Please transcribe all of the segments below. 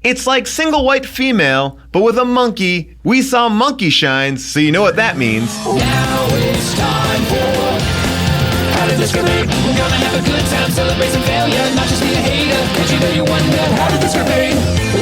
It's like single white female, but with a monkey. We saw monkey shines, so you know what that means. Now it's time for How to Discriminate. We're gonna have a good time, celebrate some failure, not just be a hater. Cause you know you wonder how to discriminate.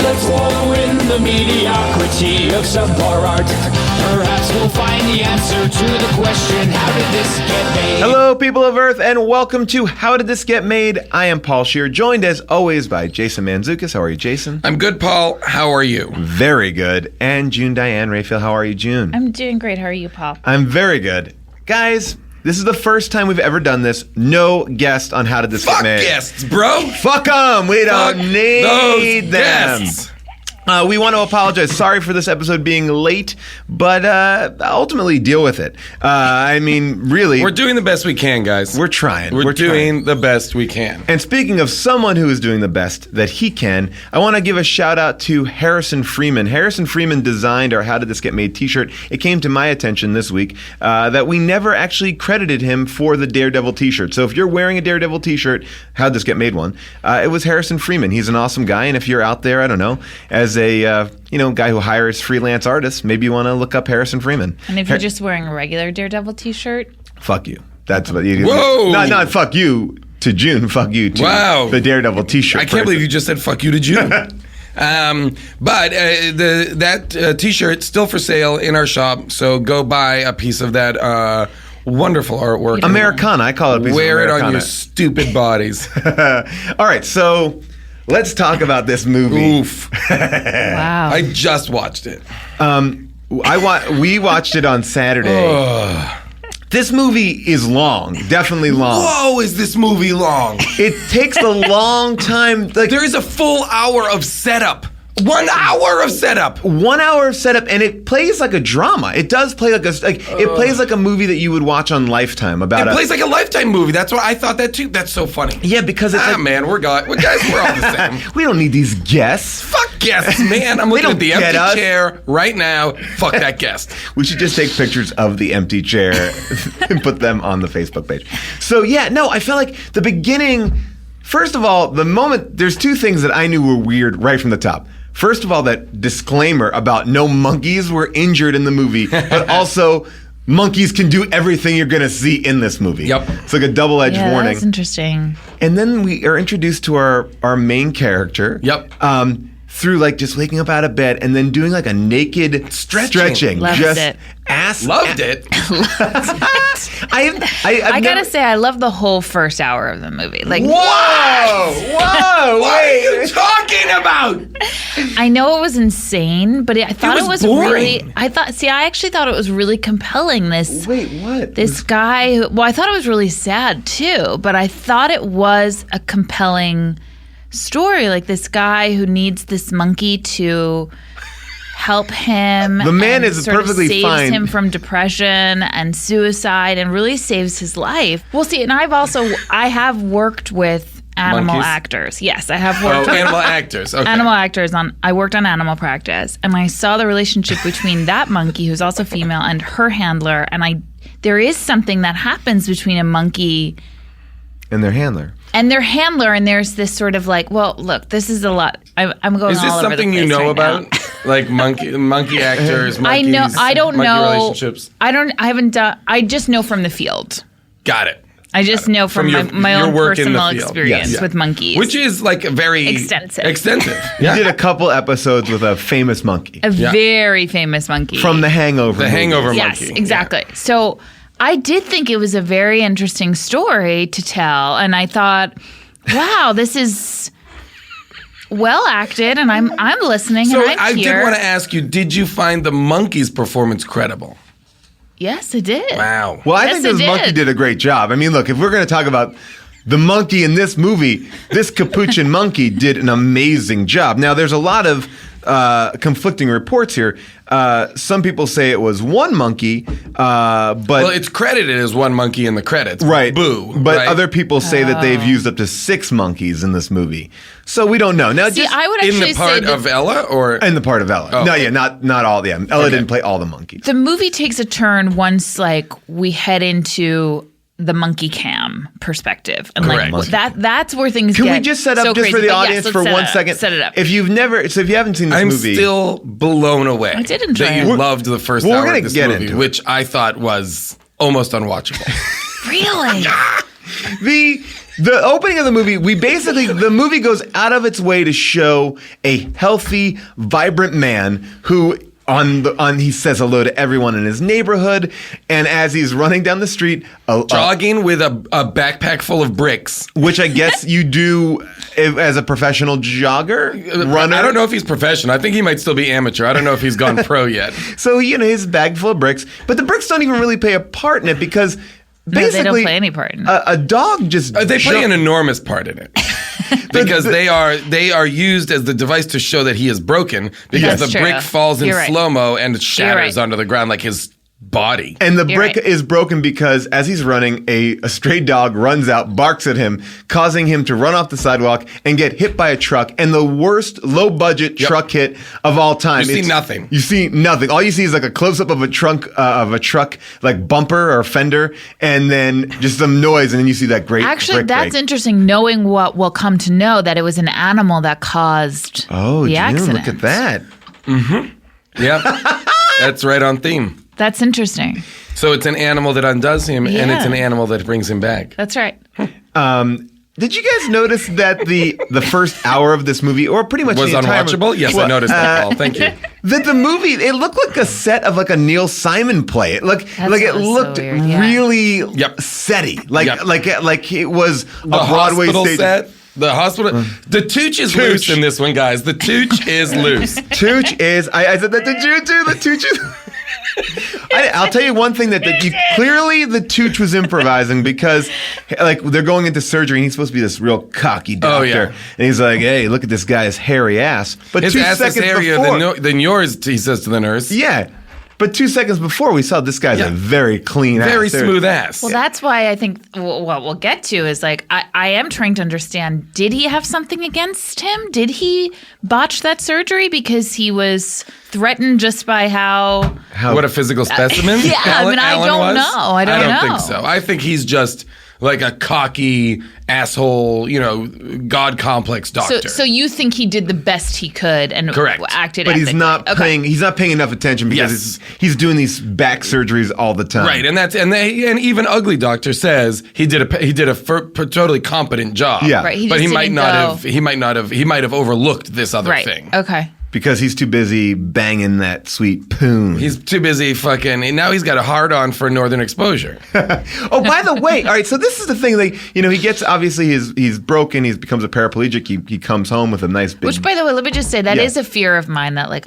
Let's wallow in the mediocrity of subpar art. Perhaps we'll find the answer to the question, how did this get made? Hello, people of Earth, and welcome to How Did This Get Made? I am Paul Scheer, joined as always by Jason Mantzoukas. How are you, Jason? I'm good, Paul. How are you? Very good. And June Diane Raphael. How are you, June? I'm doing great. How are you, Paul? I'm very good. Guys, this is the first time we've ever done this. No guest on How Did This Get Made. Fuck guests, bro. Fuck them. We don't need those them. guests. We want to apologize. Sorry for this episode being late, but ultimately deal with it. I mean, really. We're doing the best we can, guys. We're trying. We're doing the best we can. And speaking of someone who is doing the best that he can, I want to give a shout out to Harrison Freeman. Harrison Freeman designed our How Did This Get Made t-shirt. It came to my attention this week that we never actually credited him for the Daredevil t-shirt. So if you're wearing a Daredevil t-shirt, How Did This Get Made one, it was Harrison Freeman. He's an awesome guy. And if you're out there, I don't know, as a guy who hires freelance artists, maybe you want to look up Harrison Freeman. And if you're just wearing a regular Daredevil t-shirt? Fuck you. That's what you. Whoa! Not fuck you to June. Fuck you to the Daredevil t-shirt. I can't believe you just said fuck you to June. But that t-shirt still for sale in our shop, so go buy a piece of that wonderful artwork. Americana, I call it a piece of Wear Americana. it on your stupid bodies. All right, so let's talk about this movie. Oof. Wow. I just watched it. We watched it on Saturday. This movie is long, definitely long. Whoa, is this movie long? It takes a long time. Like, There is a full hour of setup. 1 hour of setup. 1 hour of setup, and it plays like a drama. It does play like it plays like a movie that you would watch on Lifetime about. It plays like a Lifetime movie. That's why I thought that too. That's so funny. Yeah, because it's man, we're guys, we're all the same. We don't need these guests. Fuck guests, man. I'm looking don't at the get empty us. chair right now. Fuck that guest. We should just take pictures of the empty chair and put them on the Facebook page. So yeah, no, I felt like the beginning. First of all, the moment there's two things that I knew were weird right from the top. First of all, that disclaimer about no monkeys were injured in the movie, but also monkeys can do everything you're going to see in this movie. Yep. It's like a double-edged warning. That's interesting. And then we are introduced to our main character. Yep. Through like just waking up out of bed and then doing like a naked stretching. Loved just it. Loved it. I gotta say, I love the whole first hour of the movie. Like, Whoa! What are you talking about? I know it was insane, but I thought it was really. boring. I actually thought it was really compelling. Wait, what? This guy. I thought it was really sad too, but I thought it was a compelling story. Like this guy who needs this monkey to help him. The man and is sort of perfectly saves fine. him from depression and suicide and really saves his life. Well, see, and I have worked with animal Monkeys? actors. Yes, I have worked with Animal actors. Okay. animal actors I worked on Animal Practice, and I saw the relationship between that monkey, who's also female, and her handler, and there is something that happens between a monkey And their handler. and their handler, and there's this sort of like, well, look, this is a lot. I'm going Is this all over the something place you know right about? now. Like monkey actors, monkeys, I don't monkey know. relationships? I haven't done. I just know from the field. Got it. I just know from my your own work in the personal field. experience Yes. with monkeys. Which is like very Extensive. You did a couple episodes with a famous monkey a very famous monkey. from The Hangover. The movies. Hangover Yes, monkey. exactly. So I did think it was a very interesting story to tell, and I thought, wow, this is well acted, and I'm listening, So and I'm I here. did want to ask you, did you find the monkey's performance credible? Yes, I did. Wow. Well, I Yes, think it this monkey did. did a great job. I mean, look, if we're going to talk about the monkey in this movie, this capuchin monkey did an amazing job. Now, there's a lot of conflicting reports here. Some people say it was one monkey, but Well, it's credited as one monkey in the credits. right, Boo. But right? other people say that they've used up to 6 monkeys in this movie, so we don't know. Now, See, just I would in actually the part say that of Ella, or in the part of Ella. Oh. No, yeah, not all. Yeah, Ella didn't play all the monkeys. the movie takes a turn once, like, we head into the monkey cam perspective. And Correct. that's where things Can get we just set up so just for crazy. the But audience yes, for let's 1 second? Set it up. If you haven't seen this I'm movie, still blown away. I did enjoy that it. you loved the first Well, we're hour gonna of this get movie, into it. which I thought was almost unwatchable. Really? the opening of the movie, the movie goes out of its way to show a healthy, vibrant man who he says hello to everyone in his neighborhood, and as he's running down the street, Jogging with a backpack full of bricks. which I guess you do as a professional jogger, runner. I don't know if he's professional. I think he might still be amateur. I don't know if he's gone pro yet. So his bag full of bricks, but the bricks don't even really play a part in it because No, basically they don't play any part in it. a dog just They play an enormous part in it. Because they are used as the device to show that he is broken because That's the true. brick falls in You're right. slow-mo and shatters right. onto the ground like his body. And the You're brick right. is broken because as he's running, a stray dog runs out, barks at him, causing him to run off the sidewalk and get hit by a truck. And the worst low-budget truck hit of all time. You see nothing. You see nothing. All you see is like a close-up of a truck, like bumper or fender, and then just some noise, and then you see that great Actually, brick that's break. interesting, knowing what we'll come to know, that it was an animal that caused Oh, the June, accident. look at that. Yeah. That's right on theme. That's interesting. So it's an animal that undoes him, and it's an animal that brings him back. That's right. Did you guys notice that the first hour of this movie, or pretty much Was the entire unwatchable? Yes, I noticed that, Paul. Thank you. That the movie, it looked like a set of like a Neil Simon play. It looked That's like it so looked weird, yeah. really Yep. setty, like Yep. like it was a The Broadway hospital stage. set. The hospital. The Tucc is loose in this one, guys. The Tucc is loose. Tucc is. I said that to you too. The Tucc is. I'll tell you one thing that you clearly the Tucc was improvising because like they're going into surgery and he's supposed to be this real cocky doctor. Oh, yeah. And he's like, hey, look at this guy's hairy ass. But His 2 ass is seconds hairier before, than yours, he says to the nurse. yeah. But 2 seconds before, we saw this guy's Yeah. a very clean Very ass. smooth ass. Well, that's why I think what we'll get to is like, I am trying to understand, did he have something against him? Did he botch that surgery because he was threatened just by how... What a physical specimen. Yeah, I mean, I Alan don't was? know. I don't know. think so. I think he's just like a cocky asshole, God complex doctor. So you think he did the best he could and Correct. acted But he's ethically. not Okay. paying. He's not paying enough attention because Yes. he's doing these back surgeries all the time. Right, and even ugly doctor says he did a totally competent job. Yeah. Right, he but just he might didn't not go- have. He might have overlooked this other Right. thing. Okay. Because he's too busy banging that sweet poon. He's too busy fucking. And now he's got a hard on for Northern Exposure. Oh, by the way, all right. So this is the thing. Like, he gets obviously he's broken. He becomes a paraplegic. He comes home with a nice big. Which, by the way, let me just say that Yeah. is a fear of mine. That like,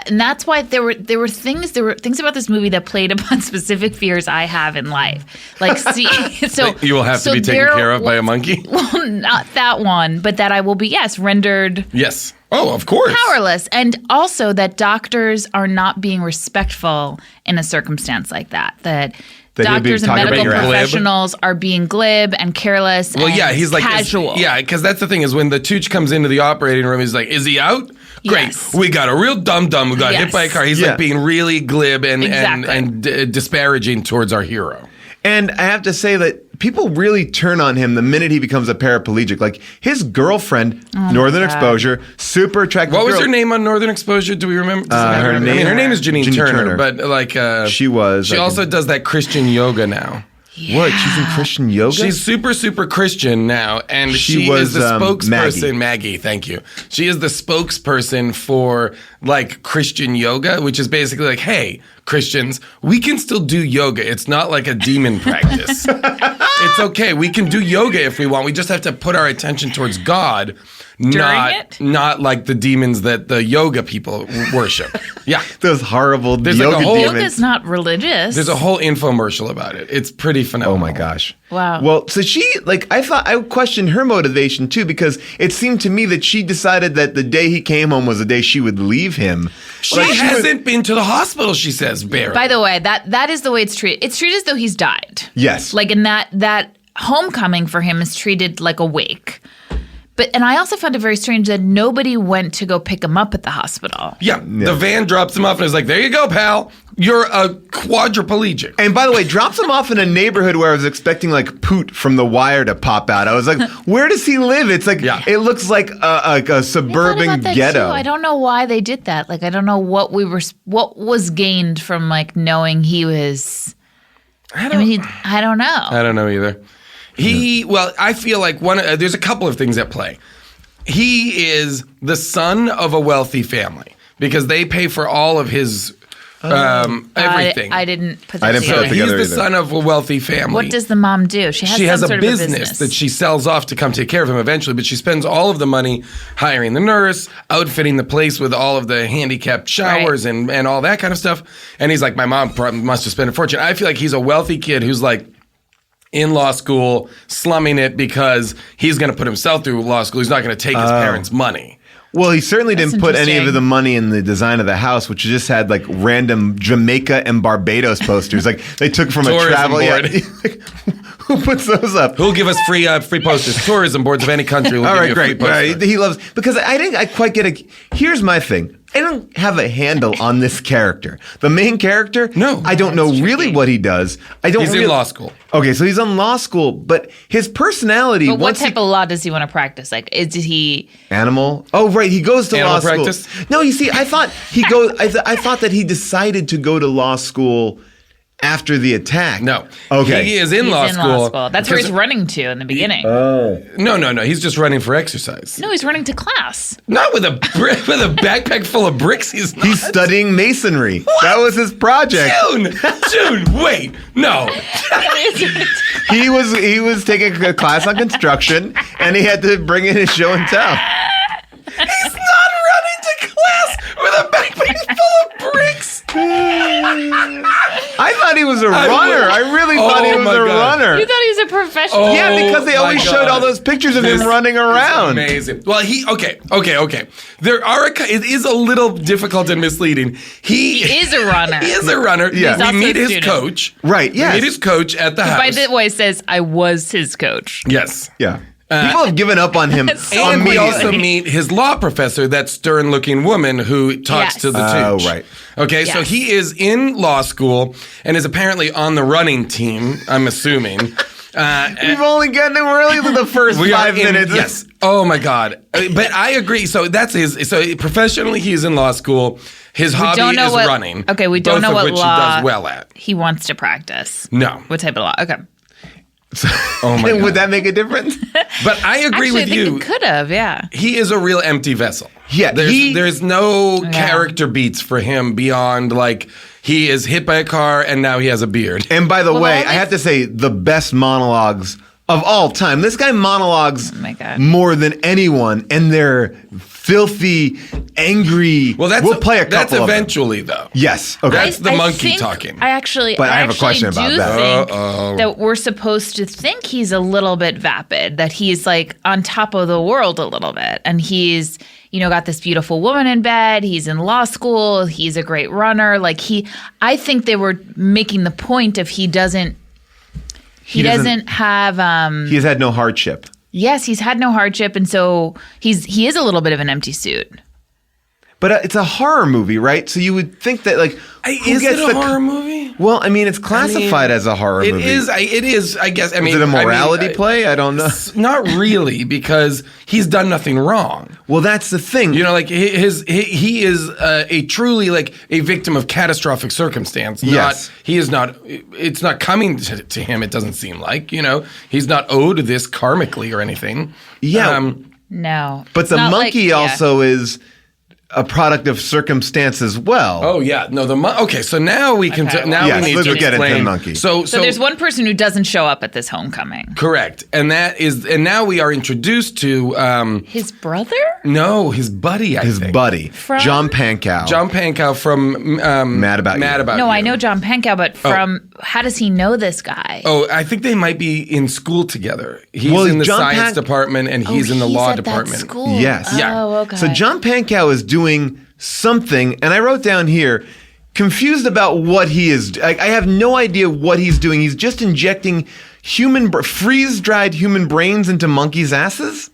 and that's why there were things about this movie that played upon specific fears I have in life. Like, see, so You will have to be taken care of by a monkey. Well, not that one, but that I will be rendered Yes. Oh, of course. powerless, and also that doctors are not being respectful in a circumstance like that. That That he'll be doctors and talking about medical your ass. professionals are being glib and careless. Well, and yeah, he's like casual. Yeah, because that's the thing is when the Tucc comes into the operating room, he's like, "Is he out? Great, Yes. we got a real dum who got hit Yes. by a car." He's Yeah. like being really glib and Exactly. disparaging towards our hero. And I have to say that people really turn on him the minute he becomes a paraplegic. Like his girlfriend, Northern God. Exposure, super attractive. What was girl. her name on Northern Exposure? Do we remember? her name is Janine Janine Turner, Turner. but like She was. She also does that Christian yoga now. What? She's in Christian yoga. She's super Christian now, and she was, is the spokesperson. Maggie. Thank you. She is the spokesperson for like Christian yoga, which is basically like, hey, Christians, we can still do yoga. It's not like a demon practice. It's okay. We can do yoga if we want. We just have to put our attention towards God, it? not like the demons that the yoga people worship. Yeah. Those horrible There's like yoga a whole- demons. Yoga's not religious. There's a whole infomercial about it. It's pretty phenomenal. Oh my gosh. Wow. Well, so she, like, I questioned her motivation too, because it seemed to me that she decided that the day he came home was the day she would leave him. She Like, hasn't been to the hospital, she says, barely. By the way, that is the way it's treated. It's treated as though he's died. Yes. Like in that homecoming for him is treated like a wake. And I also found it very strange that nobody went to go pick him up at the hospital. Yeah, the van drops him off and is like, there you go, pal. You're a quadriplegic. And by the way, drops him off in a neighborhood where I was expecting like Poot from The Wire to pop out. I was like, where does he live? It's like, it looks like a suburban ghetto. I don't know why they did that. Like, I don't know what was gained from like knowing he was. I don't know. I don't know either. I feel like there's a couple of things at play. He is the son of a wealthy family because they pay for all of his everything. I didn't put that didn't put together. it together. He's the son of a wealthy family. What does the mom do? She has some a sort business of that she sells off to come take care of him eventually, but she spends all of the money hiring the nurse, outfitting the place with all of the handicapped showers and all that kind of stuff. And he's like, my mom must have spent a fortune. I feel like he's a wealthy kid who's like, in law school, slumming it because he's going to put himself through law school. He's not going to take his parents' money. Well, he certainly didn't put any of interesting. the money in the design of the house, which just had like random Jamaica and Barbados posters. Like they took from a Tourism travel. board. Who puts those up? Who'll give us free posters? Tourism boards of any country will All give right, you a free great. poster. He loves because I didn't. I quite get it. Here's my thing. I don't have a handle on this character. The main character. No. I don't know really what he does. I don't. He's in really, law school. Okay, so he's in law school, but his personality. But what once type of law does he want to practice? Like, is he? Animal? Oh, right. He goes to Animal law practice? school. No, you see, I thought I thought that he decided to go to law school after the attack. No. Okay. He is in He's law in school. law school. That's where he's running to in the beginning. No. He's just running for exercise. No, he's running to class. Not with a backpack full of bricks. He's not. He's studying masonry. That was his project. June. Wait. No. He was taking a class on construction, and he had to bring in his show and tell. He's not running to class with a backpack full of bricks. I thought he was a runner. I really thought he was my a God. runner. You thought he was a professional. Yeah, because they Oh, always my showed God. all those pictures of This him running around. is amazing. Well, okay. It is a little difficult and misleading. He is a runner. He is a runner. Yeah. He's We also meet a his student. coach. Right, yes. We meet his coach at the house. By the way, says I was his coach. Yes. Yeah. People have given up on him. And we immediately. also meet his law professor, that stern-looking woman who talks Yes. to the Oh, Tucc. right. Okay, so Yes. he is in law school and is apparently on the running team, I'm assuming. We've only gotten him really to the first We are 5 minutes. Yes. Oh my God. But I agree. So that's his. So professionally, he's in law school. His hobby don't know is what- running. okay, we don't both know of what which law- he does well at. He wants to practice. No. What type of law? Okay. Oh my God. Would that make a difference? But I agree Actually, with I think you. it could have. Yeah. He is a real empty vessel. Yeah, There's no character beats for him beyond like he is hit by a car and now he has a beard. And by the Well, way, all I have to say the best monologues of all time. This guy monologues my God. more than anyone, and they're filthy, angry. Well, we'll play a couple that's of them. eventually though. Yes. Okay. That's the I monkey think- talking. I actually, But I have a question actually about do that. think that we're supposed to think he's a little bit vapid, that he's like on top of the world a little bit, and he's got this beautiful woman in bed. He's in law school. He's a great runner. Like I think they were making the point of he doesn't have. He has had no hardship. Yes, he's had no hardship, and so he is a little bit of an empty suit. But it's a horror movie, right? So you would think that, like, who Is gets it a the horror movie? Well, I mean, it's classified as a horror movie. It is. I guess. I mean, Is it a morality play? I don't know. Not really, because he's done nothing wrong. Well, that's the thing. Like he is a truly like a victim of catastrophic circumstance. Yes. He is not. It's not coming to him. It doesn't seem like he's not owed this karmically or anything. Yeah. No, But It's the not monkey like- yeah. also is a product of circumstance as well. Oh yeah, no. Okay, so now we can. Okay, Now Yes, we need let's to get into explain. the monkey. So there's one person who doesn't show up at this homecoming. correct, and now we are introduced to His brother? no, his buddy. His buddy, From- John Pankow. John Pankow from Mad About You. Mad About No, You. I know John Pankow, but how does he know this guy? Oh, I think they might be in school together. He's Well, in the John science department, and he's in the law at that department. school. Yes. Yeah. Oh, okay. So John Pankow is doing something, and I wrote down here, confused about what he is. I have no idea what he's doing. He's just injecting freeze-dried human brains into monkeys' asses?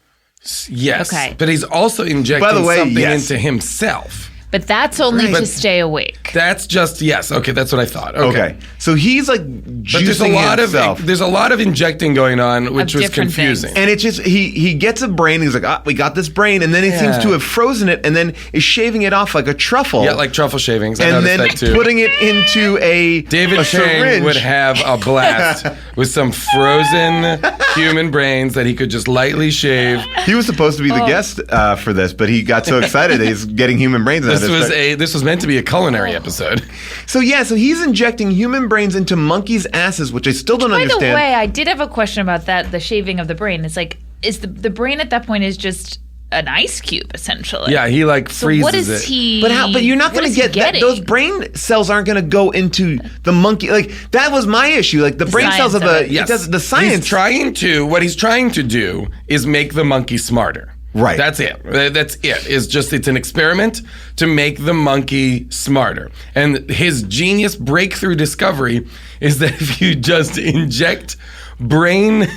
Yes. Okay. But he's also injecting By the way, something yes. into himself. But that's only Right. to stay awake. That's just yes. Okay, that's what I thought. Okay. So he's like But there's a juicing lot himself. of there's a lot of injecting going on, which was different confusing. things. And it's just he gets a brain. He's like, we got this brain, and then he seems Yeah. to have frozen it, and then is shaving it off like a truffle. Yeah, like truffle shavings. I and noticed then that too. putting it into a David a Chang syringe. would have a blast with some frozen human brains that he could just lightly shave. He was supposed to be the guest for this, but he got so excited that he's getting human brains. out of This was meant to be a culinary episode. So he's injecting human brains into monkeys' asses, which I still don't By understand. the way, I did have a question about that, the shaving of the brain. It's like, is the brain at that point is just an ice cube, essentially? Yeah, he like So freezes what is it. he? But how? But you're not what going to is he get that. getting? Those brain cells aren't going to go into the monkey. Like that was my issue. Like the brain cells of science of the it. it does the science. What he's trying to do is make the monkey smarter. Right. That's it. It's an experiment to make the monkey smarter. And his genius breakthrough discovery is that if you just inject brain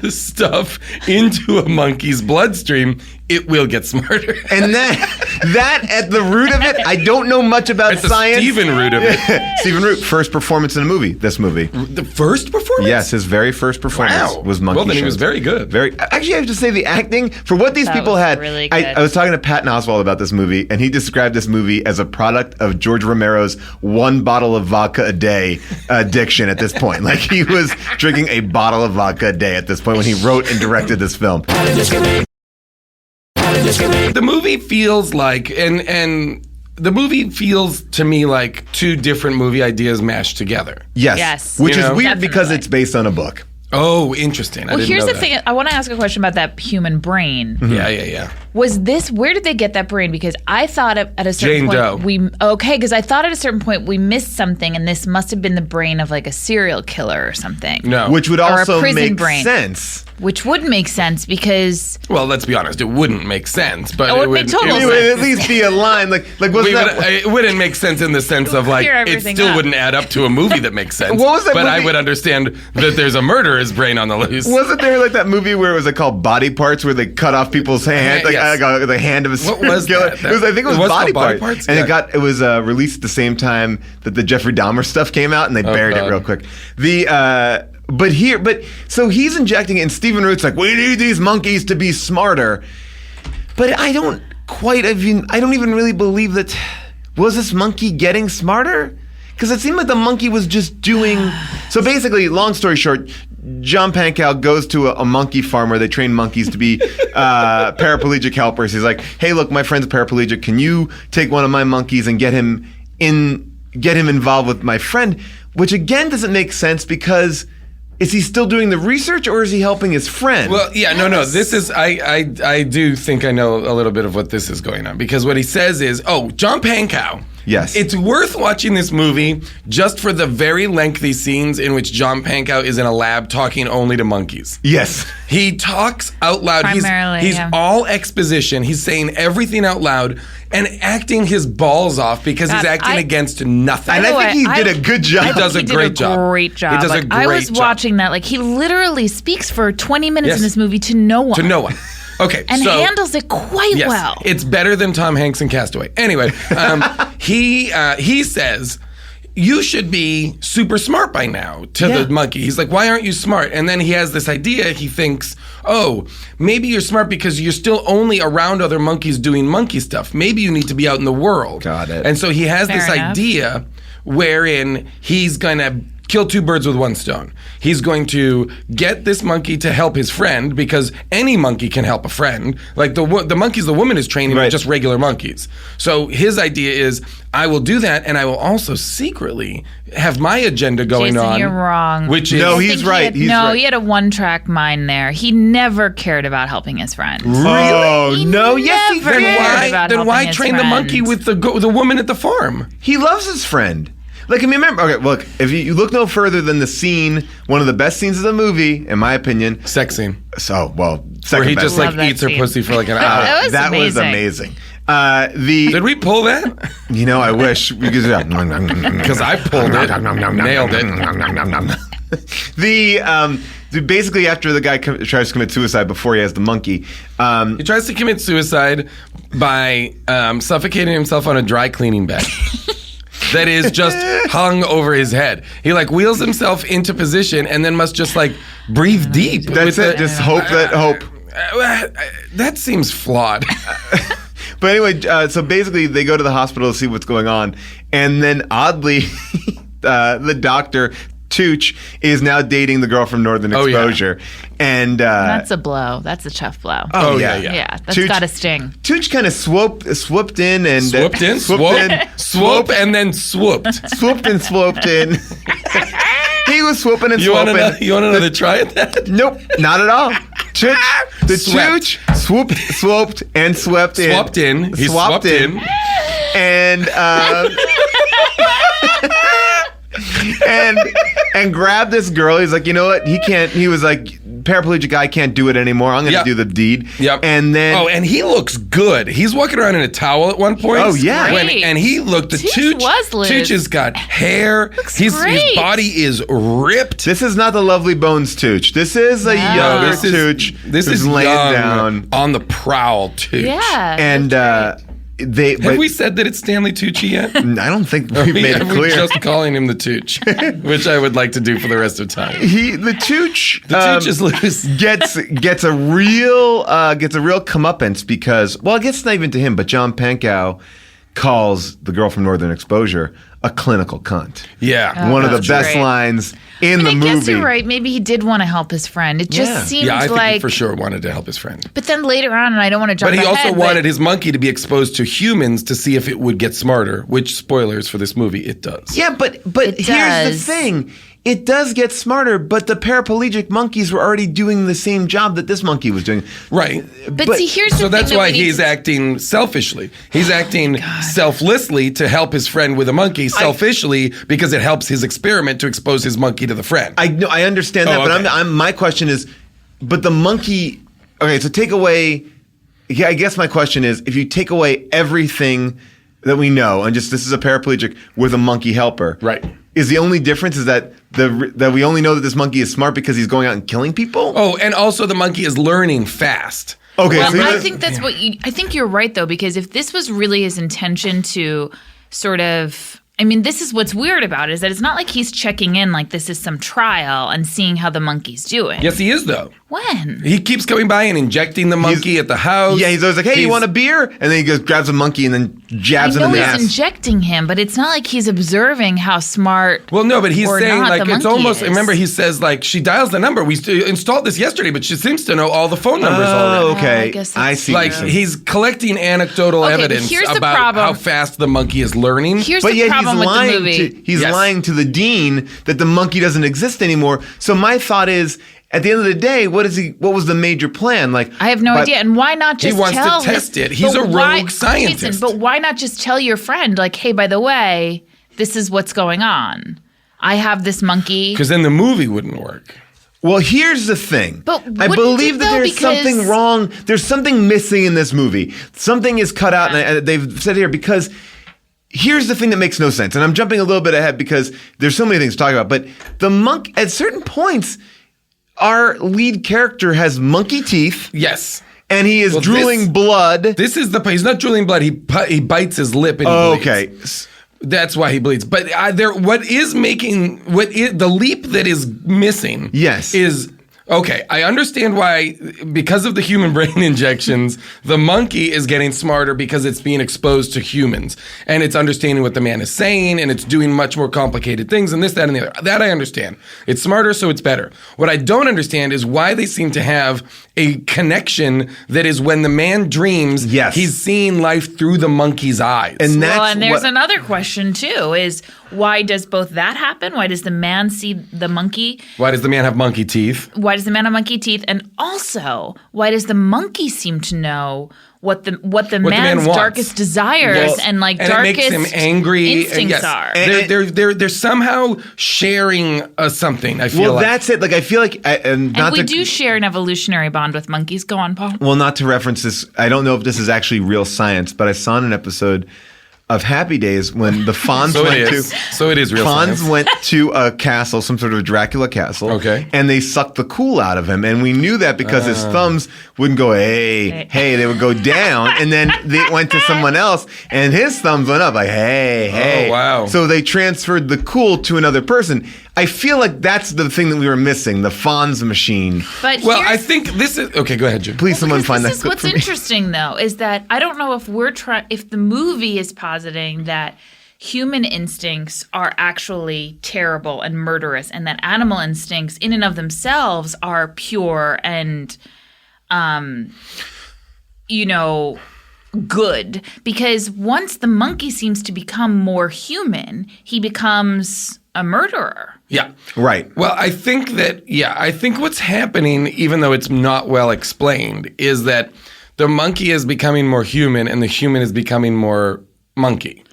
stuff into a monkey's bloodstream, it will get smarter. And that at the root of it, I don't know much about It's the science. Stephen Root of it. Stephen Root, first performance in a movie. This movie. The first performance? Yes, his very first performance Wow. was Monkey Well, then he Shows. was very good. Actually, I have to say the acting for what these That people was had. really good. I was talking to Patton Oswalt about this movie, and he described this movie as a product of George Romero's one bottle of vodka a day addiction. At this point, like he was drinking a bottle of vodka a day at this point when he wrote and directed this film. The movie feels like and the movie feels to me like two different movie ideas mashed together. Yes, Yes. which You is know? weird because Definitely. it's based on a book. Oh, interesting. I Well, didn't here's know the that. thing. I want to ask a question about that human brain. Yeah. Was this, where did they get that brain? Because I thought at a certain Jane point Doe. because I thought at a certain point we missed something, and this must have been the brain of like a serial killer or something. No. Which would Or a also prison make brain. sense. Which would make sense because Well, let's be honest. It wouldn't make sense, but It would make total It sense. would at least be a line like was that? It wouldn't make sense in the sense of like Clear it everything still up. wouldn't add up to a movie that makes sense. What was that But I movie? would understand that there's a murderer's brain on the loose. Wasn't there like that movie where it was called Body Parts, where they cut off people's hands, like Yes. the hand of a What serial was killer? that? I think it was It was Body called Body Parts, Parts? and Yeah. it was released at the same time that the Jeffrey Dahmer stuff came out, and they buried it God. real quick. So he's injecting it, and Stephen Root's like, we need these monkeys to be smarter. But I don't even really believe that. Was this monkey getting smarter? Because it seemed like the monkey was just doing. So basically, long story short, John Pankow goes to a monkey farm where they train monkeys to be paraplegic helpers. He's like, hey, look, my friend's paraplegic. Can you take one of my monkeys and get him involved with my friend? Which again doesn't make sense because is he still doing the research or is he helping his friend? Well, yeah, no. This is I do think I know a little bit of what this is going on because what he says is, John Pankow. Yes. It's worth watching this movie just for the very lengthy scenes in which John Pankow is in a lab talking only to monkeys. Yes. He talks out loud. Primarily, he's yeah. all exposition. He's saying everything out loud and acting his balls off because he's God, acting against nothing. And I think he did a good job. He does a great job. Great job. He does a Like, I was great job. watching that. Like he literally speaks for 20 minutes Yes. in this movie to no one. To no one. Okay, And so handles it quite yes, well. it's better than Tom Hanks in Castaway. Anyway, he says you should be super smart by now to the monkey. He's like, why aren't you smart? And then he has this idea. He thinks, maybe you're smart because you're still only around other monkeys doing monkey stuff. Maybe you need to be out in the world. Got it. And so he has Fair this enough. idea wherein he's gonna kill two birds with one stone. He's going to get this monkey to help his friend because any monkey can help a friend. Like the monkeys the woman is training are Right. just regular monkeys. So his idea is, I will do that, and I will also secretly have my agenda going Jason, on. you're wrong. Which is No, I he's think right. He's right. he had a one-track mind there. He never cared about helping his friends. Oh, He no. Yes, he never did. cared about then why helping his train the monkey friends. with the woman at the farm? He loves his friend. Like, I mean, remember, okay, look, if you look no further than the scene, one of the best scenes of the movie, in my opinion. Sex scene. So, well, Where second he best. just like Love that eats her scene. pussy for like an hour. That was that was amazing. amazing. Did we pull that? I wish we could. Because I pulled it. Nailed it. basically after the guy tries to commit suicide before he has the monkey. He tries to commit suicide by suffocating himself on a dry cleaning bag that is just hung over his head. He like wheels himself into position and then must just like breathe deep. That's it. Just hope. That seems flawed. But anyway, so basically they go to the hospital to see what's going on. And then oddly, the doctor, Tucc, is now dating the girl from Northern Exposure. Yeah. And that's a blow. That's a tough blow. Oh, yeah. Yeah, that's Tucc- got to sting. Tucc kind of swooped in and swoop, and then swooped. swooped and swooped in. He was swooping and You want swooping. another try at that? Nope, not at all. Tucc swooped and swept in. Swapped in. He swapped swapped in. And and grabbed this girl. He's like, you know what? He can't. He was like, paraplegic guy can't do it anymore. I'm going to do the deed. Yep. And then, and he looks good. He's walking around in a towel at one point. Oh, yeah. Great. And he looked. Tucc has got hair. His body is ripped. this is not the lovely bones Tucc. This is a younger Tucc. This who's is laying young, down. on the prowl Tucc. Yeah. And Have we said that it's Stanley Tucci yet? I don't think we've made it We're clear. just calling him the Tucci, which I would like to do for the rest of time. The Tucc is loose. gets a real comeuppance because, well, I guess it's not even to him, but John Pankow calls the girl from Northern Exposure a clinical cunt. Yeah. One of the that's best great. lines in the I movie. guess you're right. Maybe he did want to help his friend. It just seemed Yeah, I think like. he for sure wanted to help his friend. But then later on, and I don't want to jump But he ahead, also wanted his monkey to be exposed to humans to see if it would get smarter, which, spoilers for this movie, it does. Yeah, but It here's does. the thing. It does get smarter, but the paraplegic monkeys were already doing the same job that this monkey was doing. Right. But see, here's the So thing that's that why we need he's to- acting selfishly. He's acting selflessly to help his friend with a monkey, selfishly because it helps his experiment to expose his monkey to the friend. I know, I understand that, Oh, okay. but I'm my question is, but the monkey. Okay, so take away. Yeah, I guess my question is, if you take away everything that we know, and just this is a paraplegic with a monkey helper, Right. Is the only difference is that that we only know that this monkey is smart because he's going out and killing people? Oh, and also the monkey is learning fast. Okay, Well, so I you're- think that's what I think you're right though, because if this was really his intention to sort of, I mean, this is what's weird about it, is that it's not like he's checking in like this is some trial and seeing how the monkey's doing. Yes, he is, though. When? He keeps coming by and injecting the monkey at the house. Yeah, he's always like, "Hey, you want a beer?" And then he goes, grabs a monkey, and then jabs I him in know the he's ass. injecting him, but it's not like he's observing how smart. Well, no, but he's or saying not like the it's monkey almost. is. Remember, he says like she dials the number. We installed this yesterday, but she seems to know all the phone numbers Oh, already. okay. I guess I that's see. Like what you're saying. he's collecting anecdotal Okay, but evidence here's the about problem. how fast the monkey is learning. Here's But the yet problem he's with the lying movie. he's Yes. lying to the dean that the monkey doesn't exist anymore. So my thought is, at the end of the day, what was the major plan? Like, I have no idea. And why not just wants to tell test his- it. He's but a why- rogue scientist. Jason, but why not just tell your friend, like, hey, by the way, this is what's going on. I have this monkey. Because then the movie wouldn't work. Well, here's the thing. But I wouldn't believe it, that though? there's Because- something wrong. There's something missing in this movie. Something is cut out, and they've said here because here's the thing that makes no sense. And I'm jumping a little bit ahead because there's so many things to talk about. But the monk, at certain points, our lead character has monkey teeth, Yes. and he is Well, drooling blood. This is the. He's not drooling blood. He bites his lip and he bleeds. Okay. That's why he bleeds. But the leap that is missing Yes. is okay. I understand why, because of the human brain injections, the monkey is getting smarter because it's being exposed to humans and it's understanding what the man is saying and it's doing much more complicated things and this, that, and the other. That I understand. It's smarter, so it's better. What I don't understand is why they seem to have a connection that is when the man dreams, Yes. he's seeing life through the monkey's eyes. And that's Well, and there's what, another question, too, is why does both that happen? Why does the man see the monkey? Why does the man have monkey teeth? Why does the man have monkey teeth? And also, why does the monkey seem to know what the man man's wants. darkest desires Well, and it darkest makes him angry. instincts Yes. are? They're somehow sharing something. I feel well, like. that's it. Like, I feel like, and not And we to, do share an evolutionary bond with monkeys. Go on, Paul. well, not to reference this, I don't know if this is actually real science, but I saw in an episode of Happy Days when the Fonz So it is real Fonz science. went to a castle, some sort of Dracula castle. Okay. And they sucked the cool out of him. And we knew that because his thumbs wouldn't go, hey, they would go down. And then they went to someone else and his thumbs went up like, hey. Oh, wow. So they transferred the cool to another person. I feel like that's the thing that we were missing, the Fonz machine. But Well, here's- I think this is okay. Go ahead, June. Please, someone find that This is clip what's for me. interesting, though, is that I don't know if if the movie is positing that human instincts are actually terrible and murderous, and that animal instincts, in and of themselves, are pure and, good. Because once the monkey seems to become more human, he becomes a murderer. Yeah. Right. Well, I think what's happening, even though it's not well explained, is that the monkey is becoming more human and the human is becoming more monkey.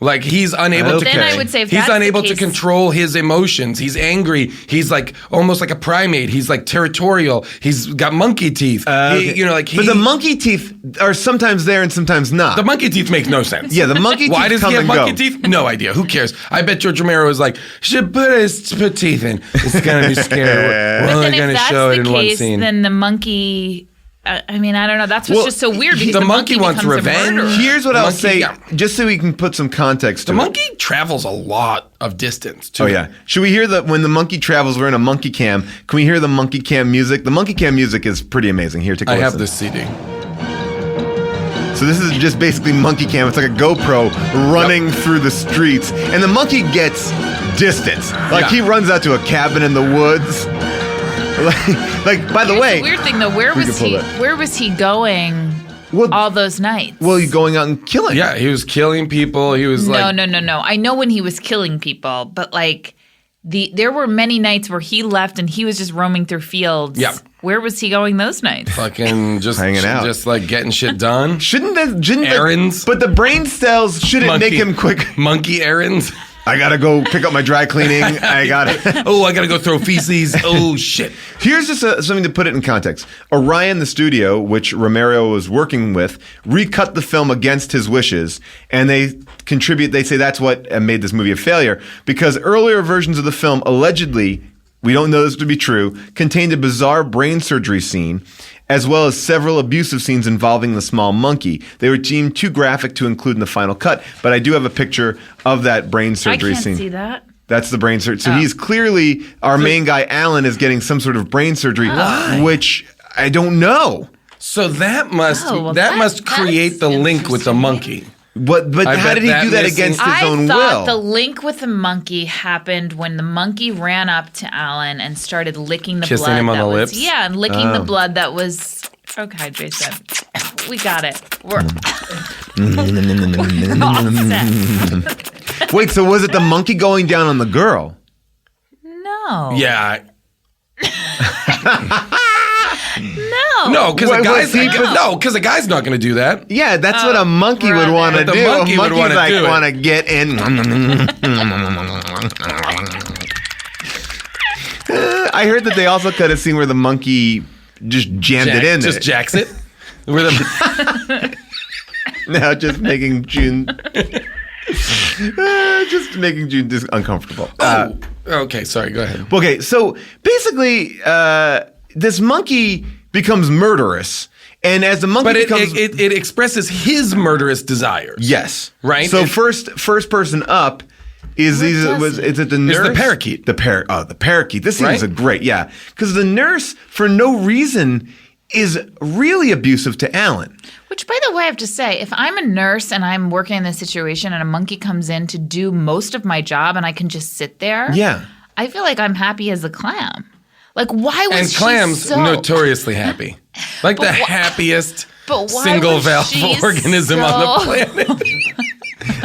Like he's unable to. Then I would say if he's that's the unable to case- control his emotions. He's angry. He's like almost like a primate. He's like territorial. He's got monkey teeth. Okay. But the monkey teeth are sometimes there and sometimes not. The monkey teeth make no sense. Yeah, the monkey Why teeth does come he have and monkey go. teeth? No idea. Who cares? I bet George Romero was like, should put teeth in. It's gonna be scary. We're But only then gonna if that's show it the in one case, scene. then the monkey. I mean, I don't know. That's what's Well, just so weird because the monkey wants becomes a revenge. murderer. Here's what I'll Monkey, say, yeah. just so we can put some context to The it. monkey travels a lot of distance too. Oh yeah. Should we hear when the monkey travels? We're in a monkey cam. Can we hear the monkey cam music? The monkey cam music is pretty amazing. Here, take a I listen. have this CD. So this is just basically monkey cam. It's like a GoPro running through the streets, and the monkey gets distance. Like he runs out to a cabin in the woods. Like by the Here's way, the weird thing though, where We was can pull he? that. Where was he going Well- all those nights? well, you're going out and killing. Yeah, he was killing people. He was no. like, I know when he was killing people, but like there were many nights where he left and he was just roaming through fields. Yeah. Where was he going those nights? fucking just Hanging out. just like getting shit done. Shouldn't Errands. but the brain cells shouldn't make him quick. Monkey errands. I gotta go pick up my dry cleaning. I gotta. Oh, I gotta go throw feces. Oh shit. Here's just something to put it in context. Orion, the studio, which Romero was working with, recut the film against his wishes, and they say that's what made this movie a failure, because earlier versions of the film allegedly, we don't know this to be true, contained a bizarre brain surgery scene, as well as several abusive scenes involving the small monkey. They were deemed too graphic to include in the final cut, but I do have a picture of that brain I surgery can't scene. see that. That's the brain surgery. So he's clearly, our main guy, Alan, is getting some sort of brain surgery, which I don't know. So that must Oh, well, that must that's create the link with the interesting. monkey. But I how bet did he that do that missing- against his I own thought will? the link with the monkey happened when the monkey ran up to Alan and stared licking the Kissing blood. him on that the was, lips? Yeah, and licking the blood that was. Okay, Jason, we got it. We're all set. Wait, so was it the monkey going down on the girl? No. Yeah. No. No, because What- a guy's was he- no, because a guy's not going to do that. Yeah, that's what a monkey would brother. want to But do. the monkey A would monkey's wanna like do it. want to get in. I heard that they also cut a scene where the monkey just jammed it in Just there. jacks it. Where the Now just making June just uncomfortable. okay, sorry, go ahead. Okay, so basically, this monkey becomes murderous, and as the monkey But becomes it expresses his murderous desires. yes, Right? So It- first person up is What does is it the It's nurse? the parakeet. The parakeet. This scene Right? is a great because the nurse for no reason is really abusive to Alan. Which, by the way, I have to say, if I'm a nurse and I'm working in this situation and a monkey comes in to do most of my job and I can just sit there, Yeah. I feel like I'm happy as a clam. Like, why was And she clams so notoriously happy. Like the happiest But why single was valve she organism on the so- planet.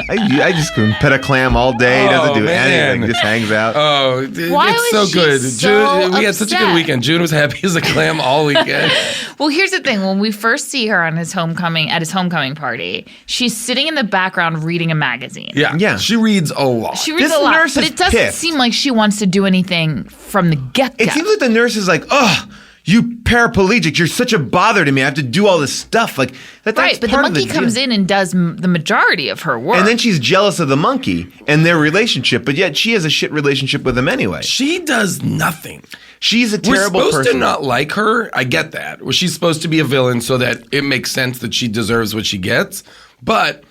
I just can pet a clam all day. Doesn't do man. anything. Just hangs out. Oh, Why it's was so she good. so June, we had such a good upset? weekend. June was happy as a clam all weekend. Well, here's the thing. When we first see her on his homecoming party, she's sitting in the background reading a magazine. Yeah. She reads a lot. She reads This a lot, nurse but is it doesn't pissed. seem like she wants to do anything from the get-go. It seems like the nurse is like, oh, you paraplegic, you're such a bother to me. I have to do all this stuff. Like that's Right, but the part of monkey deal. comes in and does the majority of her work. And then she's jealous of the monkey and their relationship, but yet she has a shit relationship with him anyway. She does nothing. She's a terrible We're supposed person. to not like her. I get that. Well, she's supposed to be a villain so that it makes sense that she deserves what she gets. But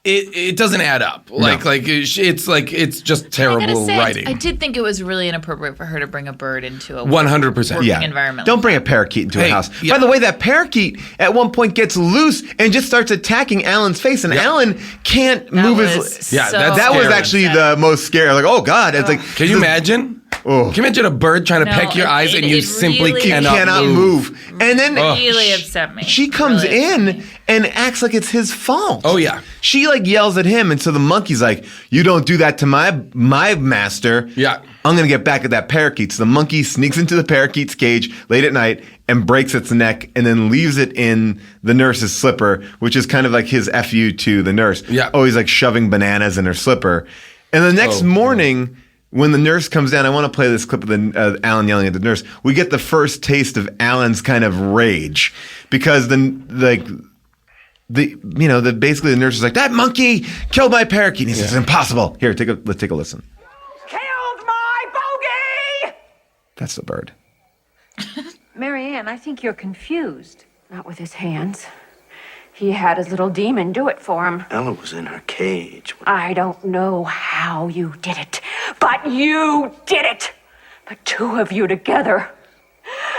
it doesn't add up. It's just I terrible gotta say, writing. I did think it was really inappropriate for her to bring a bird into a 100%. working Yeah. environment. Don't like bring a that. parakeet into a Hey, house. yeah. By the way, that parakeet at one point gets loose and just starts attacking Alan's face, and Alan can't move his. Yeah, so that's That was scary. actually the most scary. Like, oh God! It's like, Can you imagine? Oh. Can you imagine a bird trying to No, peck your eyes and you it simply really- cannot, move. And then Really upset me. she comes Really upset in me. and acts like it's his fault. Oh, yeah. She like yells at him, and so the monkey's like, "You don't do that to my master." Yeah. I'm gonna get back at that parakeet. So the monkey sneaks into the parakeet's cage late at night and breaks its neck, and then leaves it in the nurse's slipper, which is kind of like his fu to the nurse. Yeah. Oh, he's like shoving bananas in her slipper, and the next morning. When the nurse comes down, I want to play this clip of Alan yelling at the nurse. We get the first taste of Alan's kind of rage because basically the nurse is like, that monkey killed my parakeet. And he says, it's impossible. Here, let's take a listen. Killed my bogey! That's the bird. Marianne, I think you're confused. Not with his hands. He had his little demon do it for him. Ella was in her cage. I don't know how you did it, but you did it. The two of you together.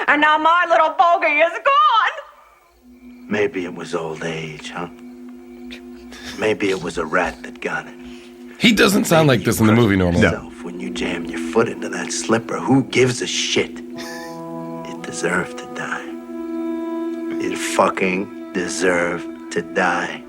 And now my little bogey is gone. Maybe it was old age, huh? Maybe it was a rat that got it. He doesn't sound like this in the movie normally. No. When you jammed your foot into that slipper, who gives a shit? It deserved to die. It fucking deserved to die.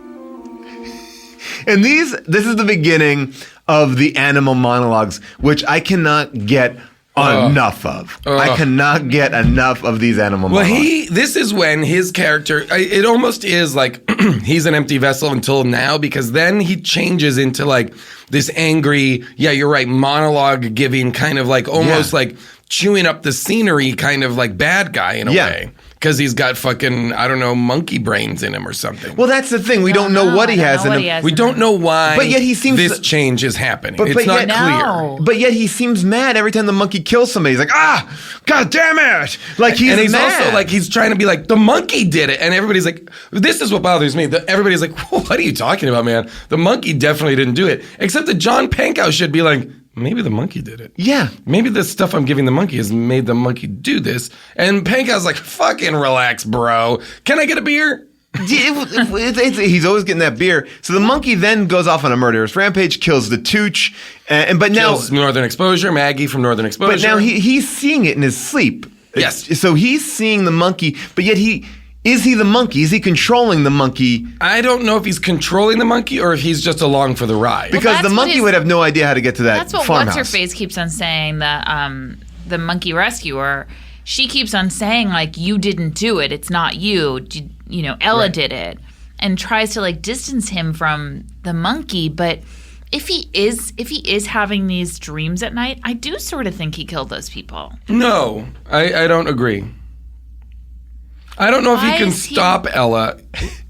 And this is the beginning of the animal monologues, which I cannot get enough of. I cannot get enough of these animal Well, monologues. this is when his character, it almost is like he's an empty vessel until now, because then he changes into like this angry, yeah, you're right, monologue giving kind of like almost like chewing up the scenery kind of like bad guy in a way. Because he's got fucking, I don't know, monkey brains in him or something. Well, that's the thing. We don't know what he has in him. We don't know why But yet he seems this change is happening. But It's not yet- clear. But yet he seems mad every time the monkey kills somebody. He's like, God damn it! Like he's and he's mad. also like, he's trying to be like, the monkey did it. And everybody's like, this is what bothers me. Everybody's like, what are you talking about, man? The monkey definitely didn't do it. Except that John Pankow should be like, maybe the monkey did it. Yeah. Maybe the stuff I'm giving the monkey has made the monkey do this. And Pankow's like, fucking relax, bro. Can I get a beer? He's always getting that beer. So the monkey then goes off on a murderous rampage, kills the Tucc, but now Kills Northern Exposure, Maggie from Northern Exposure. But now he's seeing it in his sleep. Yes. So he's seeing the monkey, but yet is he the monkey? Is he controlling the monkey? I don't know if he's controlling the monkey or if he's just along for the ride. Because that's the what monkey his- would have no idea how to get to that That's what farmhouse. what's her face keeps on saying. The monkey rescuer. She keeps on saying like, you didn't do it. It's not you. Ella did it, and tries to like distance him from the monkey. But if he is having these dreams at night, I do sort of think he killed those people. No, I don't agree. I don't know if Why he can is he- stop Ella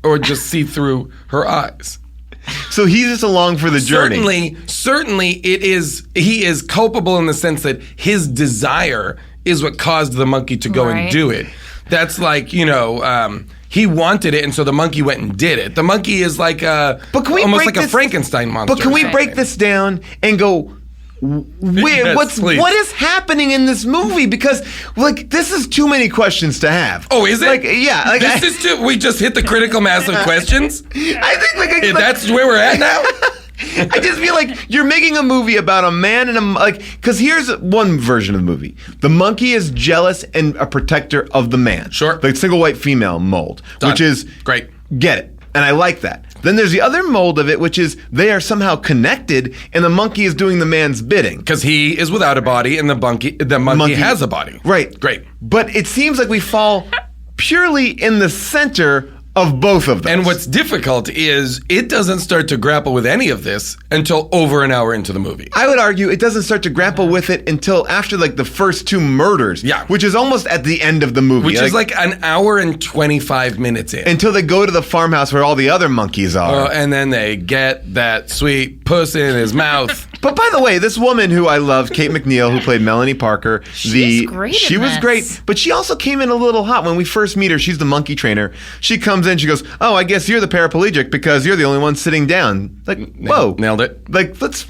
or just see through her eyes. So he's just along for the journey. Certainly he is culpable in the sense that his desire is what caused the monkey to go and Right. do it. That's like, he wanted it, and so the monkey went and did it. The monkey is like But can we almost break like a this- Frankenstein monster. But can we or break something. this down and go? Yes, please. What is happening in this movie? Because like this is too many questions to have. Oh, is it? Like yeah, like This is we just hit the critical mass of questions. I think That's where we're at now. I just feel like you're making a movie about a man and because here's one version of the movie. The monkey is jealous and a protector of the man. Sure. The single white female mold, Done. which is Great. Get it. And I like that. Then there's the other mold of it, which is they are somehow connected and the monkey is doing the man's bidding. Because he is without a body and the monkey has a body. Right. Great. But it seems like we fall purely in the center of both of them. And what's difficult is it doesn't start to grapple with any of this until over an hour into the movie. I would argue it doesn't start to grapple with it until after like the first 2 murders, which is almost at the end of the movie. Which is like an hour and 25 minutes in. Until they go to the farmhouse where all the other monkeys are. And then they get that sweet puss in his mouth. But by the way, this woman who I love, Kate McNeil, who played Melanie Parker, She's great in she was this. great, but she also came in a little hot when we first meet her. She's the monkey trainer. She comes in, she goes, "Oh, I guess you're the paraplegic because you're the only one sitting down." Like, whoa, Nailed it. Like, let's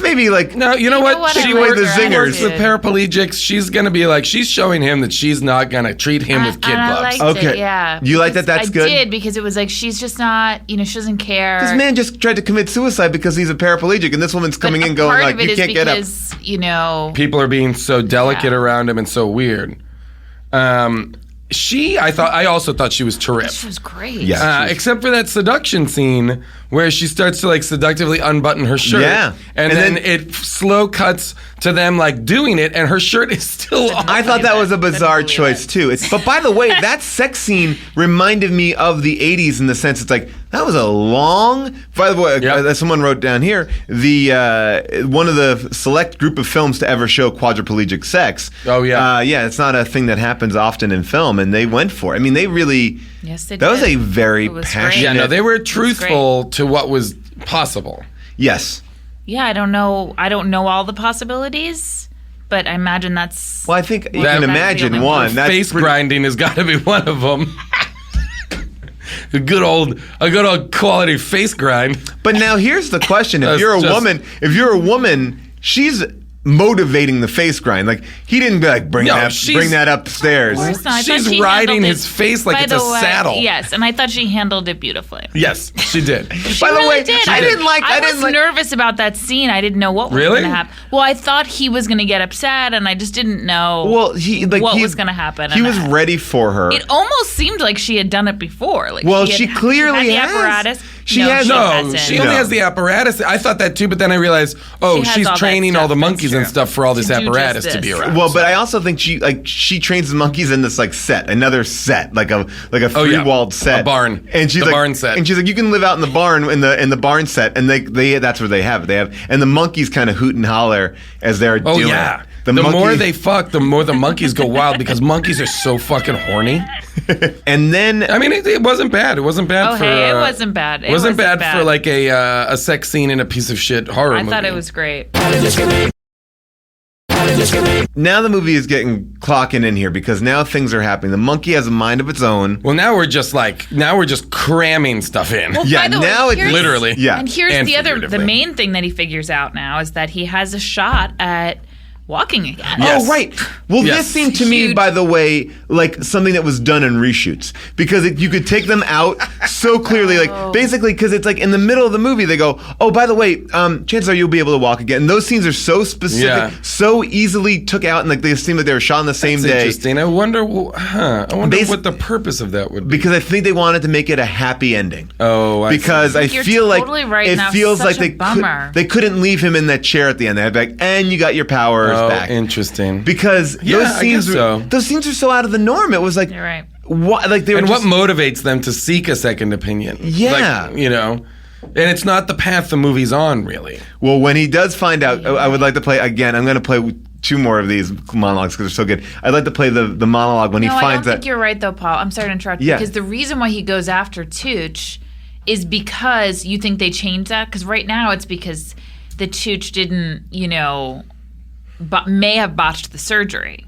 maybe like. No, you know what? She She worked works the zingers. with paraplegics. She's going to be like, she's showing him that she's not going to treat him with kid And I gloves. liked Okay. it, yeah. You like that? Because That's good? I did, because it was like, she's just not, she doesn't care. This man just tried to commit suicide because he's a paraplegic, and this woman's coming in going like, "You can't get up." People are being so delicate around him and so weird. I also thought she was terrific. She was great. Yeah. Except for that seduction scene where she starts to like seductively unbutton her shirt. Yeah. And then it slow cuts to them like doing it, and her shirt is still on. I thought that was a bizarre choice too. But by the way, that sex scene reminded me of the 80s in the sense it's like that was a long. By the way, as someone wrote down here, the one of the select group of films to ever show quadriplegic sex. Oh yeah, yeah. It's not a thing that happens often in film, and they went for it. I mean, they really. Yes, they that did. was a very It was passionate. Yeah, no, they were truthful to what was possible. Yes. Yeah, I don't know all the possibilities, but I imagine that's. Well, I think you That- can imagine one. That's Face pretty- grinding has got to be one of them. A good old quality face grind. But now here's the question: if That's you're a just- woman, she's motivating the face grind. Like he didn't be like bring that upstairs. Of course not. I thought She's she riding handled his it- face like by it's a the way, saddle. Yes, and I thought she handled it beautifully. Yes, she did. She By the really way, did. I didn't like- I I didn't was like- nervous about that scene. I didn't know what was Really? going to happen. Well, I thought he was going to get upset, and I just didn't know. Well, what was going to happen. He and was I- ready for her. It almost seemed like she had done it before. Like Well, she she had, clearly she had has. the apparatus. She no, has- she No, hasn't. she only has the apparatus. I thought that too, but then I realized, She has she's all that training all the stuff, that's monkeys and true. stuff for all this To do just apparatus to be this. around. Well, but I also think she trains the monkeys in this like set, another set, like a free-walled set, A barn. and she's The like, barn set. and she's like, you can live out in the barn in the barn set, and they that's what they have, and the monkeys kind of hoot and holler as they're doing yeah. it. The more they fuck, the more the monkeys go wild because monkeys are so fucking horny. And then I mean, it wasn't bad. It wasn't bad Oh, for. hey, it wasn't bad. It wasn't bad, bad. for like a sex scene in a piece of shit horror I movie. thought it was great. now the movie is getting clocking in here because now things are happening. The monkey has a mind of its own. Well, now we're just cramming stuff in. Well, Yeah, by the way, now it here's- literally. Yeah. And here's And the figuratively. main thing that he figures out now is that he has a shot at walking again. Yes. Oh, right. Well, Yes. this seemed to me, Huge. by the way, like something that was done in reshoots because you could take them out so clearly, like basically, because it's like in the middle of the movie, they go, "Oh, by the way, chances are you'll be able to walk again." And those scenes are so specific, Yeah. so easily took out, and like they seem like they were shot on the same That's day. interesting. I wonder Basi- what the purpose of that would be. Because I think they wanted to make it a happy ending. Oh, I see. because I You're feel totally like right, it and that was feels such like a they bummer. they couldn't leave him in that chair at the end. They had to be like, and you got your powers back. Interesting. Because Yeah, those I scenes guess so. those scenes are so out of the norm. It was like, You're right. what? Like they were And just, what motivates them to seek a second opinion? Yeah. Like, and it's not the path the movie's on, really. Well, when he does find out, I would like to play again. I'm going to play 2 more of these monologues because they're so good. I'd like to play the monologue when he No, I finds don't that. think you're right, though, Paul. I'm sorry to interrupt. Yeah. Because the reason why he goes after Tucc is because you think they changed that. Because right now it's because the Tucc didn't, may have botched the surgery.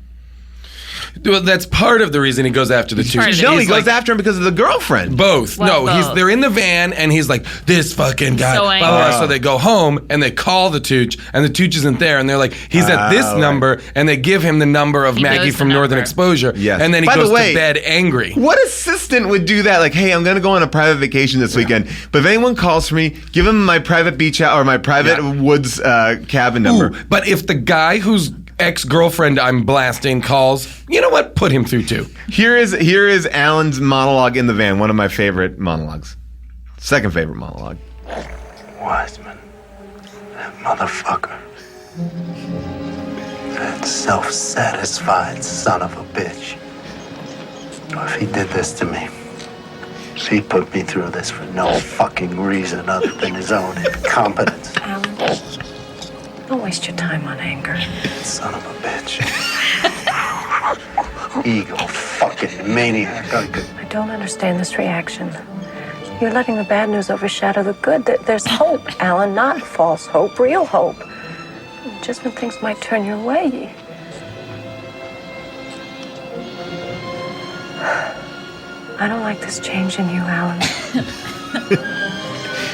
Well, that's part of the reason he goes after the two. part of it. No, he He's goes like, after him because of the girlfriend. both. Well, no, both. they're in the van and he's like, this fucking guy. So blah, blah, blah. angry. So they go home and they call the Tucc and the Tucc isn't there and they're like, he's at this right. number and they give him the number of He Maggie knows from the Northern number. Exposure. Yes. And then he By the goes way- to bed angry. What assistant would do that? Like, hey, I'm going to go on a private vacation this weekend, but if anyone calls for me, give them my private beach or my private woods cabin number. Ooh, but if the guy whose ex-girlfriend I'm blasting calls, you know what? Put him through too. Here is Alan's monologue in the van, one of my favorite monologues. Second favorite monologue. Wiseman, that motherfucker. That self-satisfied son of a bitch. Or if he did this to me, He put me through this for no fucking reason other than his own incompetence. Alan, don't waste your time on anger. Son of a bitch. Ego fucking maniac. I don't understand this reaction. You're letting the bad news overshadow the good. There's hope, Alan, not false hope, real hope. Just when things might turn your way. I don't like this change in you, Alan.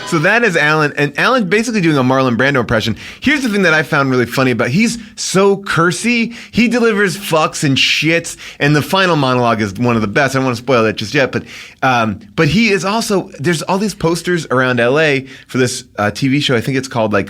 So that is Alan, and Alan's basically doing a Marlon Brando impression. Here's the thing that I found really funny about, he's so cursy. He delivers fucks and shits, and the final monologue is one of the best. I don't want to spoil that just yet, but he is also, there's all these posters around LA for this TV show. I think it's called like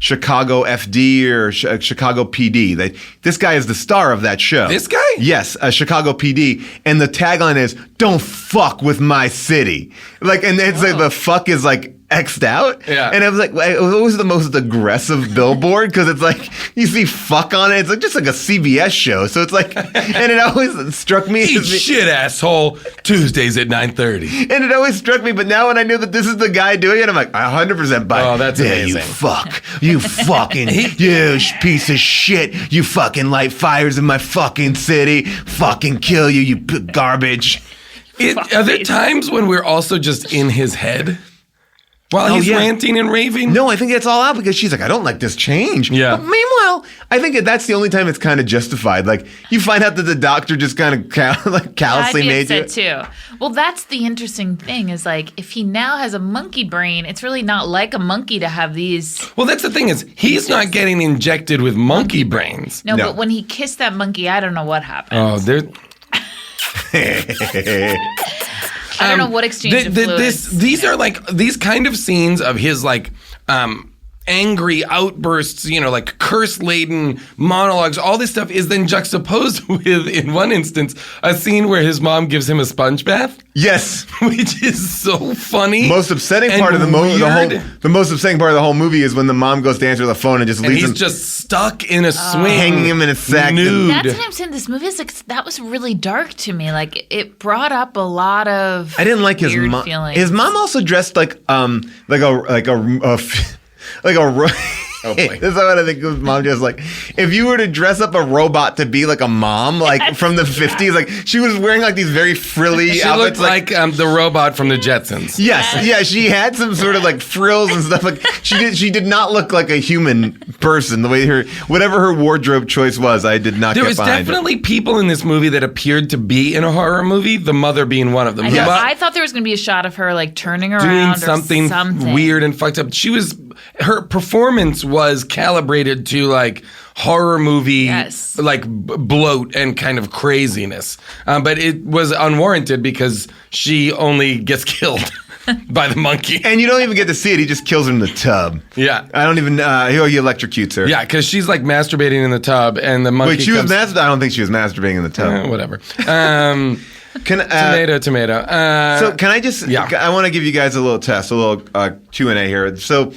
Chicago FD or Chicago PD. This guy is the star of that show. This guy? Yes, Chicago PD, and the tagline is "Don't fuck with my city." Like, and it's like the fuck is like X'd out. Yeah. And I was like, it was the most aggressive billboard because it's like, you see fuck on it. It's like just like a CBS show. So it's like, and it always struck me. Eat shit, asshole. Tuesdays at 9:30. And it always struck me. But now when I knew that this is the guy doing it, I'm like, 100% buy it. Oh, that's yeah, amazing. You fuck. You fucking, you piece of shit. You fucking light fires in my fucking city. Fucking kill you, you garbage. Are there times when we're also just in his head? While he's ranting and raving? No, I think it's all out because she's like, I don't like this change. Yeah. But meanwhile, I think that's the only time it's kind of justified. Like, you find out that the doctor just kind of callously made you. I'd be upset too. Well, that's the interesting thing is like, if he now has a monkey brain, it's really not like a monkey to have these. Well, that's the thing is, he's not getting injected with monkey brains. No, but when he kissed that monkey, I don't know what happened. Oh, there. I don't know what exchange of fluids. These are like these kind of scenes of his like angry outbursts, you know, like curse-laden monologues. All this stuff is then juxtaposed with, in one instance, a scene where his mom gives him a sponge bath. Yes, which is so funny. Most upsetting part of the most upsetting part of the whole movie is when the mom goes to answer the phone and just leaves him. He's just stuck in a swing, hanging him in a sack. Nude. That's what I'm saying. This movie is like, that was really dark to me. Like, it brought up a lot of. I didn't like his mom. Feelings. His mom also dressed like Oh boy. This is what I think his mom just like. If you were to dress up a robot to be like a mom, like from the 50s, like she was wearing like these very frilly She outfits. looked like the robot from the Jetsons. Yes, yeah, she had some sort of like frills and stuff. Like she did not look like a human person. The way whatever her wardrobe choice was, I did not. There get was behind definitely people in this movie that appeared to be in a horror movie. The mother being one of them. I thought there was going to be a shot of her like turning around doing or something weird and fucked up. Her performance was calibrated to like horror movie, like bloat and kind of craziness. But it was unwarranted because she only gets killed by the monkey. And you don't even get to see it. He just kills her in the tub. Yeah. I don't even, he electrocutes her. Yeah, because she's like masturbating in the tub and the monkey Wait, she was masturbating? I don't think she was masturbating in the tub. Whatever. Tomato. So can I just, I want to give you guys a little test, a little Q&A here. So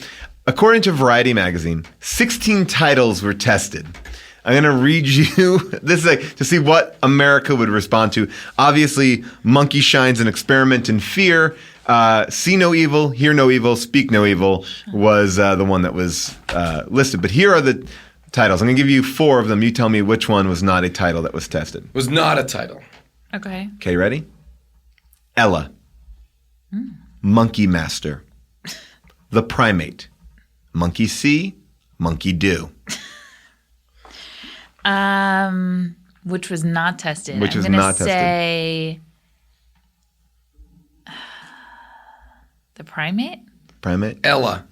according to Variety magazine, 16 titles were tested. I'm going to read you, this is like, to see what America would respond to. Obviously, Monkey Shine's An Experiment in Fear, See No Evil, Hear No Evil, Speak No Evil was the one that was listed. But here are the titles. I'm going to give you 4 of them. You tell me which one was not a title that was tested. Was not a title. Okay. Okay, ready? Ella. Monkey Master. The Primate. Monkey See, Monkey Do. Which was not tested. Which was I'm gonna not tested. Say the Primate. Primate. Ella.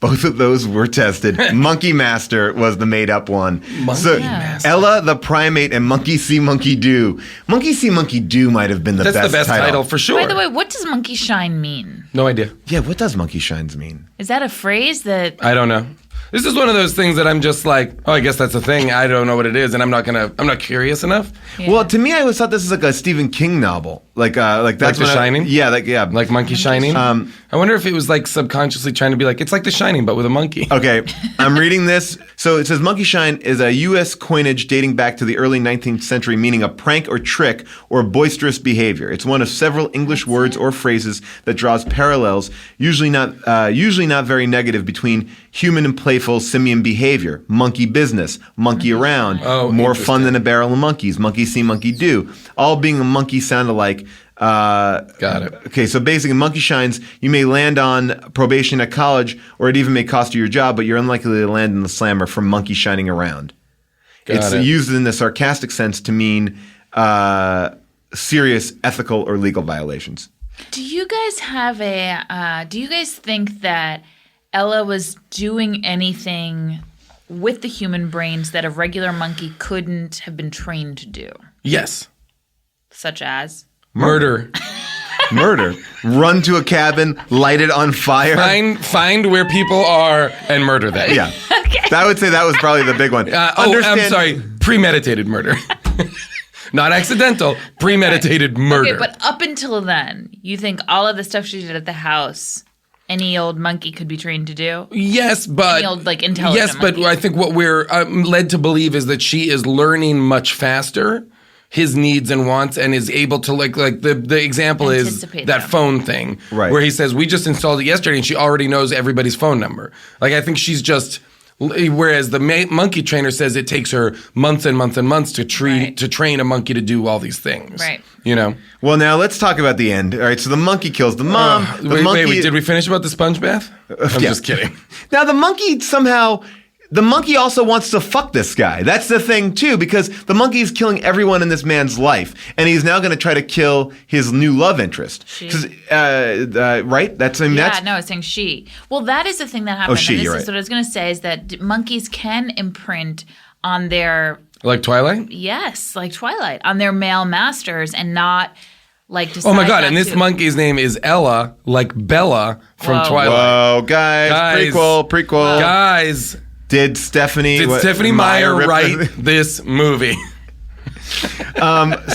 Both of those were tested. Monkey Master was the made-up one. Monkey Master. Ella, the Primate, and Monkey See, Monkey Do. Monkey See, Monkey Do might have been That's the best title for sure. By the way, what does Monkey Shine mean? No idea. Yeah, what does Monkey Shines mean? Is that a phrase that? I don't know. This is one of those things that I'm just like, oh, I guess that's a thing. I don't know what it is, and I'm not curious enough. Yeah. Well, to me, I always thought this is like a Stephen King novel, like that's Like The what Shining? like Monkey Shining. I wonder if it was like subconsciously trying to be like, it's like The Shining, but with a monkey. Okay, I'm reading this. So it says monkey shine is a U.S. coinage dating back to the early 19th century, meaning a prank or trick or boisterous behavior. It's one of several English words or phrases that draws parallels, usually not very negative, between human and playful simian behavior, monkey business, monkey around, more fun than a barrel of monkeys, monkey see, monkey do, all being a monkey sound alike. Got it. Okay, so basically, monkey shines, you may land on probation at college, or it even may cost you your job, but you're unlikely to land in the slammer from monkey shining around. It's used in the sarcastic sense to mean serious ethical or legal violations. Do you guys do you guys think that Ella was doing anything with the human brains that a regular monkey couldn't have been trained to do? Yes. Such as? Murder. Run to a cabin, light it on fire. Find where people are and murder them. Yeah. Okay. I would say that was probably the big one. I'm sorry. Premeditated murder. Not accidental. Premeditated murder. Okay, but up until then, you think all of the stuff she did at the house, any old monkey could be trained to do? Yes, but any old, like, intelligent yes, but monkey. I think what we're led to believe is that she is learning much faster his needs and wants, and is able to like the example is Anticipate that them. phone thing, right, where he says we just installed it yesterday and she already knows everybody's phone number. Like, I think she's just, whereas the monkey trainer says it takes her months and months and months to train a monkey to do all these things. Right. You know. Well, now let's talk about the end. All right, so the monkey kills the mom. Wait, did we finish about the sponge bath? I'm just kidding. Now the monkey somehow. The monkey also wants to fuck this guy. That's the thing, too, because the monkey is killing everyone in this man's life, and he's now going to try to kill his new love interest. Right? That's no, I was saying she. Well, that is the thing that happened. She, and this you're is right. what I was going to say, is that monkeys can imprint on their, Like Twilight? yes, like Twilight, on their male masters and not like decide Oh my god, not and this to. monkey's name is Ella, like Bella from Whoa. Twilight. Whoa, guys. Prequel. Guys, Did Stephanie Meyer rip write this movie?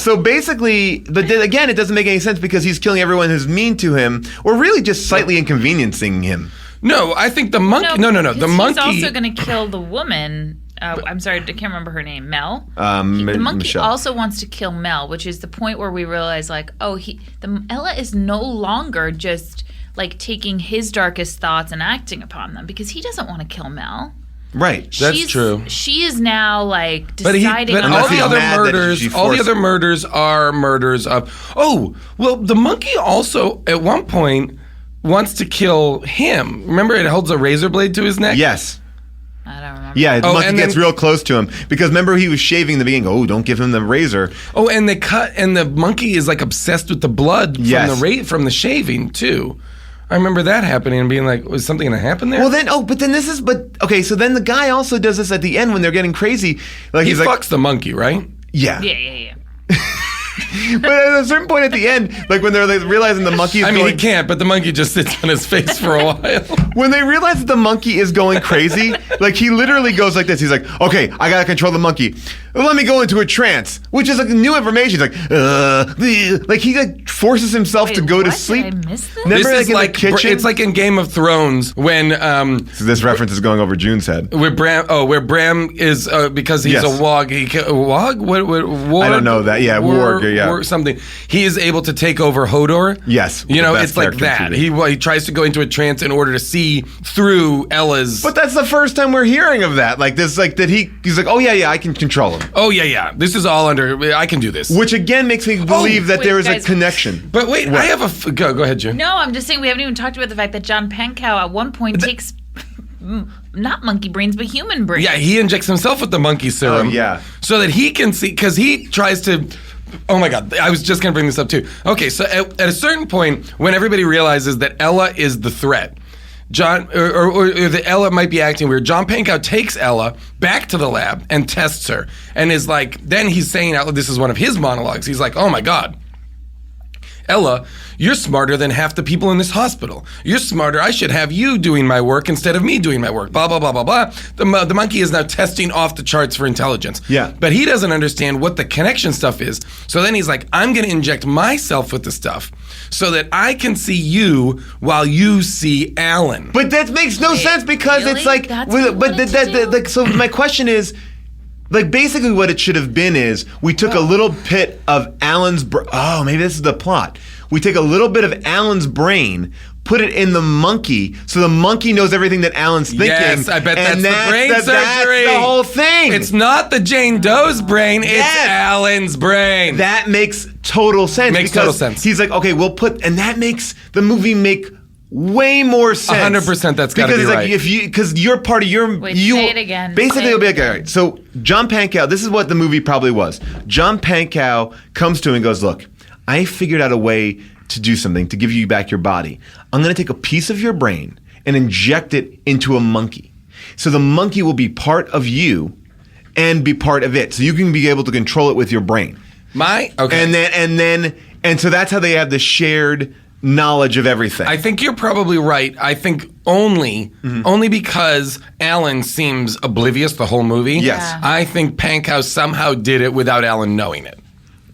So basically, but then again, it doesn't make any sense because he's killing everyone who's mean to him, or really just slightly inconveniencing him. No, I think the monkey. No. The because monkey. He's also going to kill the woman. I'm sorry, I can't remember her name. Mel. The monkey Michelle. also wants to kill Mel, which is the point where we realize, like, Ella is no longer just like taking his darkest thoughts and acting upon them, because he doesn't want to kill Mel. Right. That's true. She is now like But deciding. all Unless the he's other mad that murders, she all the forced- other murders are murders of. Oh, well, the monkey also at one point wants to kill him. Remember, it holds a razor blade to his neck. Yes. I don't remember. Yeah, the monkey and gets then- real close to him because remember he was shaving in the beginning. Oh, don't give him the razor. Oh, and they cut, and the monkey is like obsessed with the blood Yes. from the shaving too. I remember that happening and being like, was something going to happen there? Well, then, okay, so then the guy also does this at the end when they're getting crazy. Like he he's fucks like, the monkey, right? yeah. Yeah. But at a certain point at the end, like when they're like realizing the monkey is I mean, going, he can't, but the monkey just sits on his face for a while. when they realize that the monkey is going crazy, like he literally goes like this. He's like, okay, I gotta control the monkey. Let me go into a trance, which is like new information. He's like he like forces himself to go to sleep. Did I miss this? Remember, This is in like the kitchen? it's like in Game of Thrones when So this reference is going over June's head. where Bram is because he's Yes. a wog. A wog? What? Warg? I don't know that. Yeah, warg, yeah. something. He is able to take over Hodor. Yes, you the know, best it's like character in that. TV. He tries to go into a trance in order to see through Ella's. But that's the first time we're hearing of that. Like this, like that he's like, oh yeah, I can control him. Oh yeah. This is all under. I can do this. Which again makes me believe that wait, there is guys. a connection. But wait, I have a go ahead, June. No, I'm just saying we haven't even talked about the fact that John Pankow at one point takes not monkey brains but human brains. Yeah, he injects himself with the monkey serum. Oh, yeah. So that he can see, because he tries to. Oh my God, I was just going to bring this up too. Okay, so at a certain point, when everybody realizes that Ella is the threat, John, or that Ella might be acting weird, John Pankow takes Ella back to the lab and tests her, and is like, then he's saying out, this is one of his monologues. He's like, oh my God, Ella, you're smarter than half the people in this hospital. You're smarter. I should have you doing my work instead of me doing my work. Blah, blah, blah, blah, blah. The monkey is now testing off the charts for intelligence. Yeah. But he doesn't understand what the connection stuff is. So then he's like, I'm going to inject myself with the stuff so that I can see you while you see Alan. But that makes no sense because really? it's like, That's what he wanted to do? like, so my question is, like, basically what it should have been is we took a little bit of Alan's oh, maybe this is the plot. We take a little bit of Alan's brain, put it in the monkey, so the monkey knows everything that Alan's thinking. Yes, I bet that's and the brain surgery. That's the whole thing. It's not the Jane Doe's brain, it's Alan's brain. That makes total sense. Makes total sense. He's like, okay, and that makes the movie make way more sense. 100% that's gotta be because right. Because you're part of your Wait, you say it again. basically Say it'll be it like, all right, so John Pankow, this is what the movie probably was. John Pankow comes to him and goes, look, I figured out a way to do something to give you back your body. I'm going to take a piece of your brain and inject it into a monkey. So the monkey will be part of you and be part of it. So you can be able to control it with your brain. Okay. And so that's how they have the shared knowledge of everything. I think you're probably right. I think only because Alan seems oblivious the whole movie. Yes. Yeah. I think Pankow somehow did it without Alan knowing it.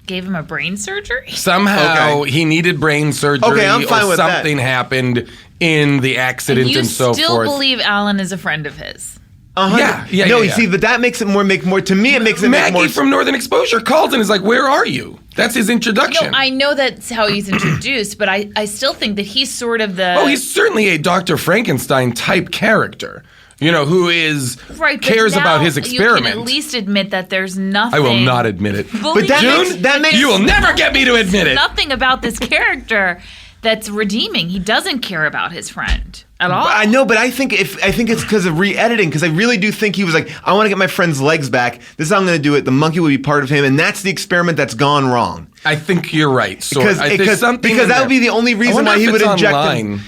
Gave him a brain surgery? Somehow he needed brain surgery Okay, I'm fine or with that. something happened in the accident You and so still forth. believe Alan is a friend of his? Yeah. No, yeah. you see, but that makes it make more. To me, it makes it make more. Maggie from Northern Exposure calls and is like, "Where are you?" That's his introduction. No, I know that's how he's introduced, but I still think that he's sort of the... Oh, he's certainly a Dr. Frankenstein type character, who is right, but cares now about his experiment. You can at least admit that there's nothing... I will not admit it. Believe that me, makes- that makes- You will never get me to admit it. nothing about this character that's redeeming. He doesn't care about his friend at all. I know, but I think it's because of re-editing. Because I really do think he was like, I want to get my friend's legs back. This is how I'm going to do it. The monkey will be part of him, and that's the experiment that's gone wrong. I think you're right. Because that would be the only reason why he would inject him.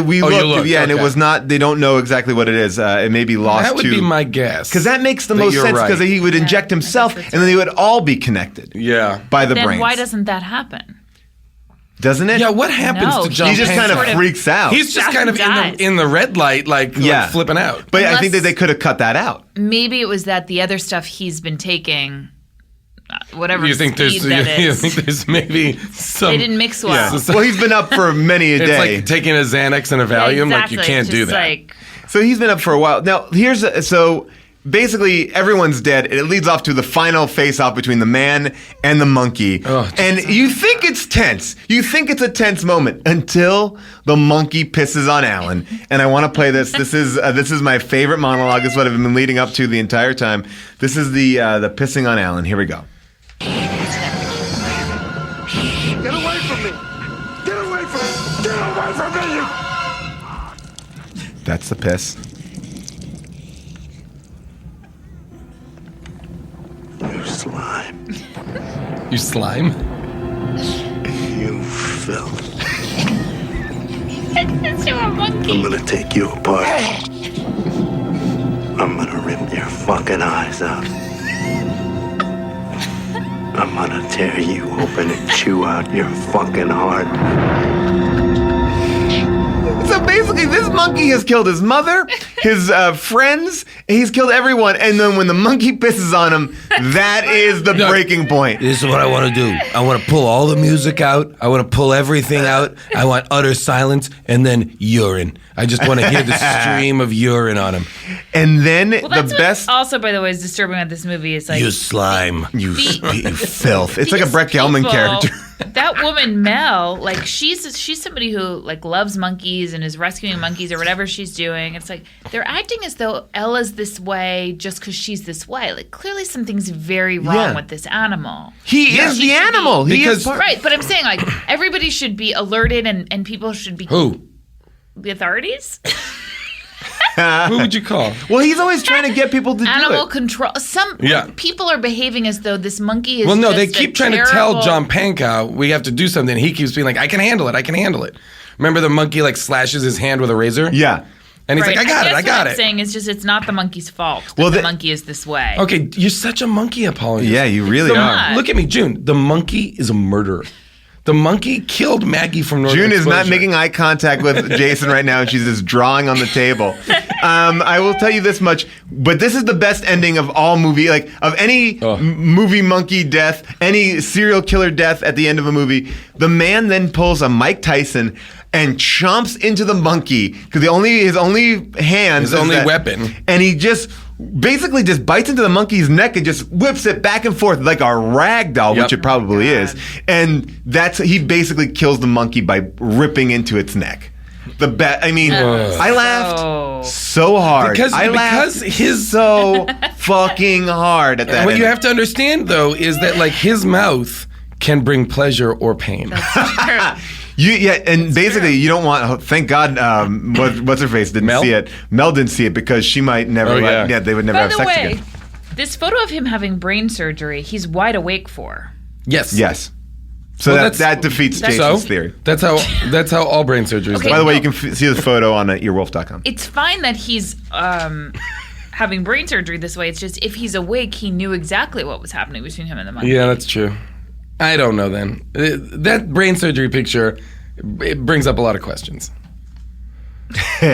We you looked, looked, and it okay. was not. They don't know exactly what it is. It may be lost. That would be my guess. Because that makes the That most you're sense. Because right. he would inject himself, and then they would all be connected. Yeah. By the then brains. why doesn't that happen? Doesn't it? Yeah, what happens No, to John He just kind of Pankow? freaks out. He's just kind of Dies. in the red light, like flipping out. But I Unless- think that they could have cut that out. Maybe it was that the other stuff he's been taking, whatever You think there's speed that you is, think there's maybe some they didn't mix well. Yeah. Well, he's been up for many a It's day. like taking a Xanax and a Valium, like you Exactly. can't It's do just that. Like, So he's been up for a while. Now, so basically everyone's dead. It leads off to the final face-off between the man and the monkey. Oh, and you think it's tense. You think it's a tense moment until the monkey pisses on Alan. And I want to play this. This is my favorite monologue. This is what I've been leading up to the entire time. This is the pissing on Alan. Here we go. Get away from me! Get away from me! Get away from me! That's the piss. You slime. You slime? You filth. it's to a monkey. I'm gonna take you apart. I'm gonna rip your fucking eyes out. I'm gonna tear you open and chew out your fucking heart. So basically, this monkey has killed his mother, his friends, he's killed everyone. And then when the monkey pisses on him, that is the breaking point. This is what I want to do. I want to pull all the music out. I want to pull everything out. I want utter silence and then urine. I just want to hear the stream of urine on him. And then Well, that's the what best... also, by the way, is disturbing about this movie. Is like You slime. You The- filth. It's like a these Brett Gelman people- character. That woman Mel, like she's somebody who like loves monkeys and is rescuing monkeys or whatever she's doing. It's like they're acting as though Ella's this way just because she's this way. Like clearly something's very wrong Yeah. with this animal. He is She the should be- animal. He Because- is part- Right, but I'm saying like everybody should be alerted and people should be Who? the authorities. Who would you call? Well, he's always trying to get people to Animal do it. control. Some Yeah. people are behaving as though this monkey is. Well, no, just they a keep trying to terrible- tell John Pankow we have to do something. He keeps being like, I can handle it. I can handle it. Remember the monkey like slashes his hand with a razor? Yeah. And he's Right. like, I got guess it. I what got I'm it. saying is just it's not the monkey's fault. Well, That the the- monkey is this way. Okay, you're such a monkey apologist. Yeah, you really The- are. Look at me, June. The monkey is a murderer. The monkey killed Maggie from Northern June is not Exposure. making eye contact with Jason right now, and she's just drawing on the table. I will tell you this much, but this is the best ending of all movie, like of any movie monkey death, any serial killer death at the end of a movie. The man then pulls a Mike Tyson and chomps into the monkey because his only hand, His only weapon, and he just basically just bites into the monkey's neck and just whips it back and forth like a rag doll, which it probably is. And he basically kills the monkey by ripping into its neck. I laughed so hard. because so fucking hard at that. What you have to understand though is that like his mouth can bring pleasure or pain. You don't want. Thank God, what's her face didn't Mel? see it. Mel didn't see it because she might never. They would never By have the sex way, again. this photo of him having brain surgery, he's wide awake for. Yes. Yes. So Well, that defeats so Jason's theory. That's how all brain surgery is Okay. done. By the way, you can see the photo on earwolf.com. It's fine that he's having brain surgery this way. It's just if he's awake, he knew exactly what was happening between him and the monkey. Yeah, that's true. I don't know then. That brain surgery picture, it brings up a lot of questions. He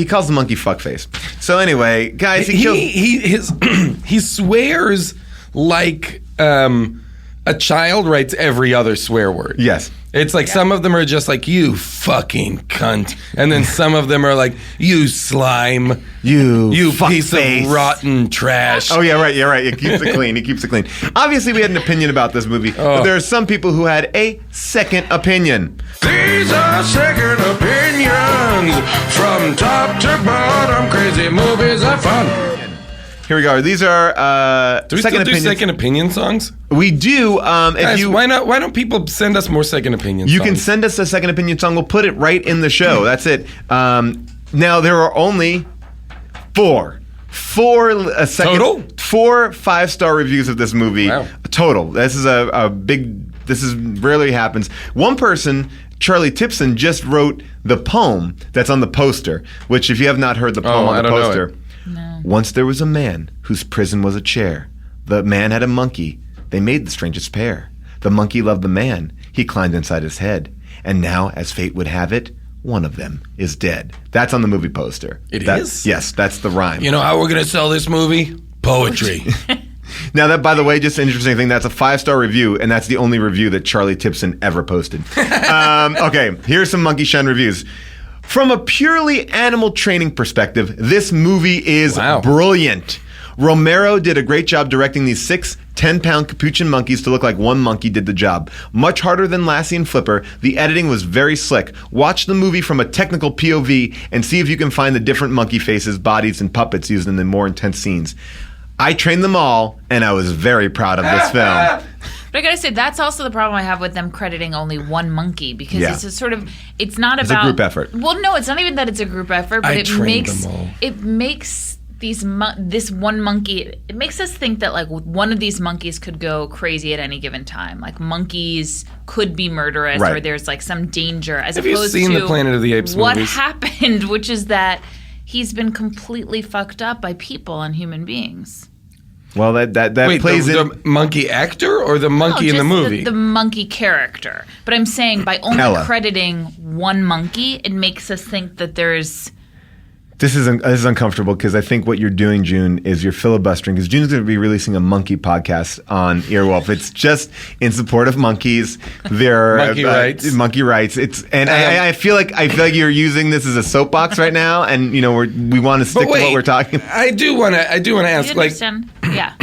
calls the monkey fuckface. So anyway, guys, He swears like a child writes every other swear word. Yes. It's like some of them are just like, you fucking cunt. And then some of them are like, you slime. You piece fuckface. of rotten trash. Oh, yeah, right. You're right. He keeps it clean. He keeps it clean. Obviously, we had an opinion about this movie, but there are some people who had a second opinion. These are second opinions. From top to bottom, crazy movies are fun. Here we go. These are Do we second still do opinions. second opinion songs? We do. If Guys, you why don't people send us more second opinion songs? You can send us a second opinion song. We'll put it right in the show. That's it. Now there are only four Total? 4 5-star reviews of this movie. Wow. Total. This is a big. This is rarely happens. One person, Charlie Tipson, just wrote the poem that's on the poster. Which, if you have not heard the poem on I the don't know poster. it. Once there was a man whose prison was a chair. The man had a monkey. They made the strangest pair. The monkey loved the man. He climbed inside his head. And now, as fate would have it, one of them is dead. That's on the movie poster. It That is? Yes, that's the rhyme. You know how we're going to sell this movie? Poetry. Now, that, by the way, just an interesting thing, that's a 5-star review, and that's the only review that Charlie Tipson ever posted. Okay, here's some Monkey Shine reviews. From a purely animal training perspective, this movie is brilliant. Romero did a great job directing these 6 10-pound capuchin monkeys to look like one monkey did the job. Much harder than Lassie and Flipper, the editing was very slick. Watch the movie from a technical POV and see if you can find the different monkey faces, bodies, and puppets used in the more intense scenes. I trained them all, and I was very proud of this film. But I gotta say, that's also the problem I have with them crediting only one monkey because Yeah. it's a sort of, it's not It's about a group effort. Well, no, it's not even that it's a group effort, but I it trained makes them all. this one monkey. It makes us think that like one of these monkeys could go crazy at any given time. Like monkeys could be murderous, Right. or there's like some danger. As Have you opposed seen to the Planet of the Apes what movies? happened, which is that he's been completely fucked up by people and human beings. Well, that Wait, plays the monkey actor or the monkey in the just movie? The monkey character. But I'm saying by only Ella. crediting one monkey, it makes us think that there's. This is uncomfortable because I think what you're doing, June, is you're filibustering because June's going to be releasing a monkey podcast on Earwolf. It's just in support of monkeys. They're Monkey rights. Monkey rights. I feel like you're using this as a soapbox right now, and you know we want to stick to what we're talking about. I do want to ask, You like, understand? Yeah.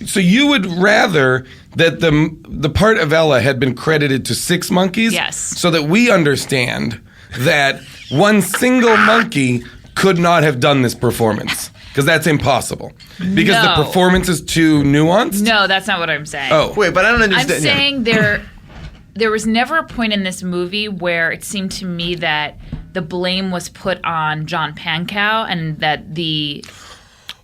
so you would rather that the part of Ella had been credited to 6 monkeys, Yes. so that we understand that one single monkey could not have done this performance because that's impossible because No. the performance is too nuanced. No, that's not what I'm saying. Oh, Wait, but I don't I'm understand. saying there was never a point in this movie where it seemed to me that the blame was put on John Pankow and that the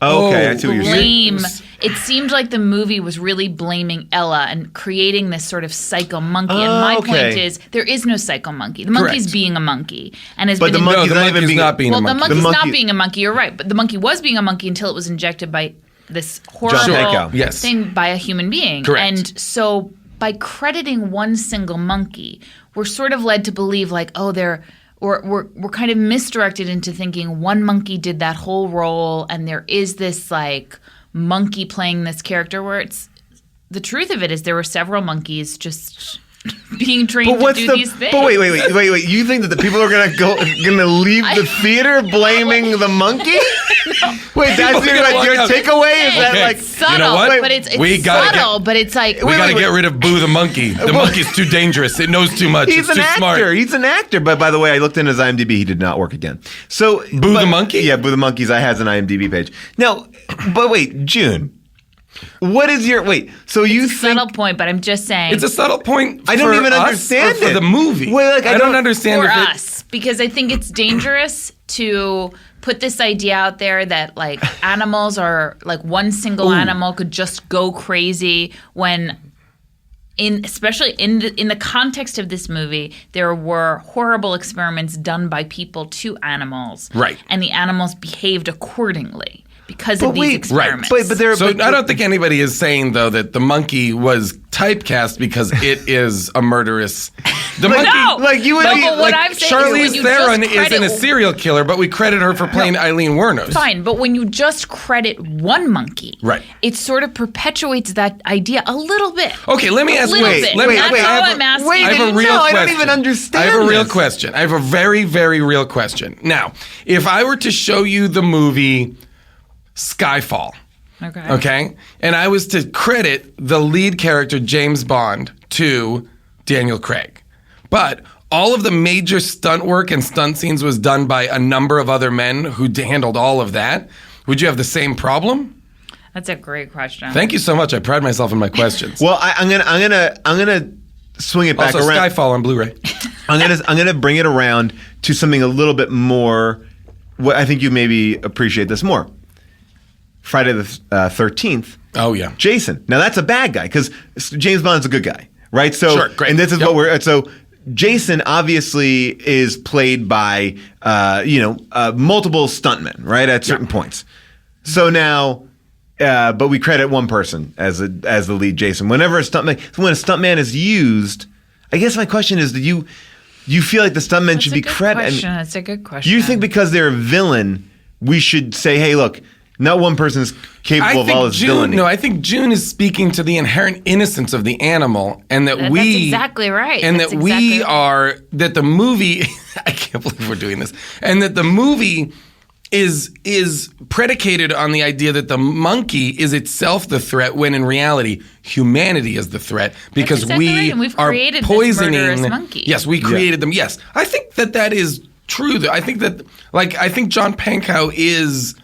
Okay, I see what you're saying. blame. It seemed like the movie was really blaming Ella and creating this sort of psycho monkey. And my okay. point is, there is no psycho monkey. The monkey's Correct. being a monkey and has But been. the no, monkey's the not even monkey's being not being well, a the monkey. monkey's The not monkey- being a monkey. You're right, but the monkey was being a monkey until it was injected by this Pankow. horrible Yes. thing by a human being. Correct. And so by crediting one single monkey, we're sort of led to believe like, oh, we're kind of misdirected into thinking one monkey did that whole role, and there is this like monkey playing this character where it's the truth of it is there were several monkeys just being trained to do these things. But wait. You think that the people are gonna leave the theater blaming the monkey? Wait, that's your takeaway? Is that like subtle? You know what? But it's We gotta subtle. But it's like We got to get rid of Boo the monkey. The monkey's too dangerous. It knows too much. He's it's an too actor. smart. He's an actor. But by the way, I looked in his IMDb. He did not work again. So Boo the monkey? Yeah, Boo the monkey's. I has an IMDb page. Now, but wait, June. What is your So you think subtle point, but I'm just saying It's a subtle point. I don't for even us understand or for it. the movie. Well, like, I I don't don't- understand for if it- us because I think it's dangerous to put this idea out there that like animals are like one single animal could just go crazy when especially in the context of this movie, there were horrible experiments done by people to animals, Right. And the animals behaved accordingly because of these experiments. But there. So but, I don't think anybody is saying though that the monkey was typecast because it is a murderous. The monkey, No! Like you would No, be but what like I'm saying is when Charlize you Theron just isn't a credit- serial killer, but we credit her for playing Eileen Wuornos. Fine, but when you just credit one monkey, Right. it sort of perpetuates that idea a little bit. Okay, let me ask. little Wait, bit. let me. That's wait, all I have I'm a- asking. I have a No, real I question. don't even understand I have a real this. question. I have a very, very real question. Now, if I were to show you the movie Skyfall, okay, and I was to credit the lead character James Bond to Daniel Craig, but all of the major stunt work and stunt scenes was done by a number of other men who handled all of that, would you have the same problem? That's a great question. Thank you so much. I pride myself in my questions. Well, I'm gonna swing it back Also, around. Skyfall on Blu-ray. I'm gonna bring it around to something a little bit more. What I think you maybe appreciate this more. Friday the 13th. Oh yeah. Jason. Now that's a bad guy because James Bond's a good guy, right? So, Sure, great. and this is Yep. what we're so. Jason obviously is played by multiple stuntmen, right? At certain points. So now, but we credit one person as the lead Jason. When a stuntman is used, I guess my question is: do you feel like the stuntman That's should a be good credited? question. That's a good question. You think because they're a villain, we should say, "Hey, look, not one person is capable of all his villainy." No, I think June is speaking to the inherent innocence of the animal, and that That's we exactly right. and That's that we exactly right. are that the movie. I can't believe we're doing this, and that the movie is predicated on the idea that the monkey is itself the threat, when in reality humanity is the threat because exactly we right, and we've are created this poisoning. murderous monkey. Yes, we created them. Yes, I think that is true. I think John Pankow is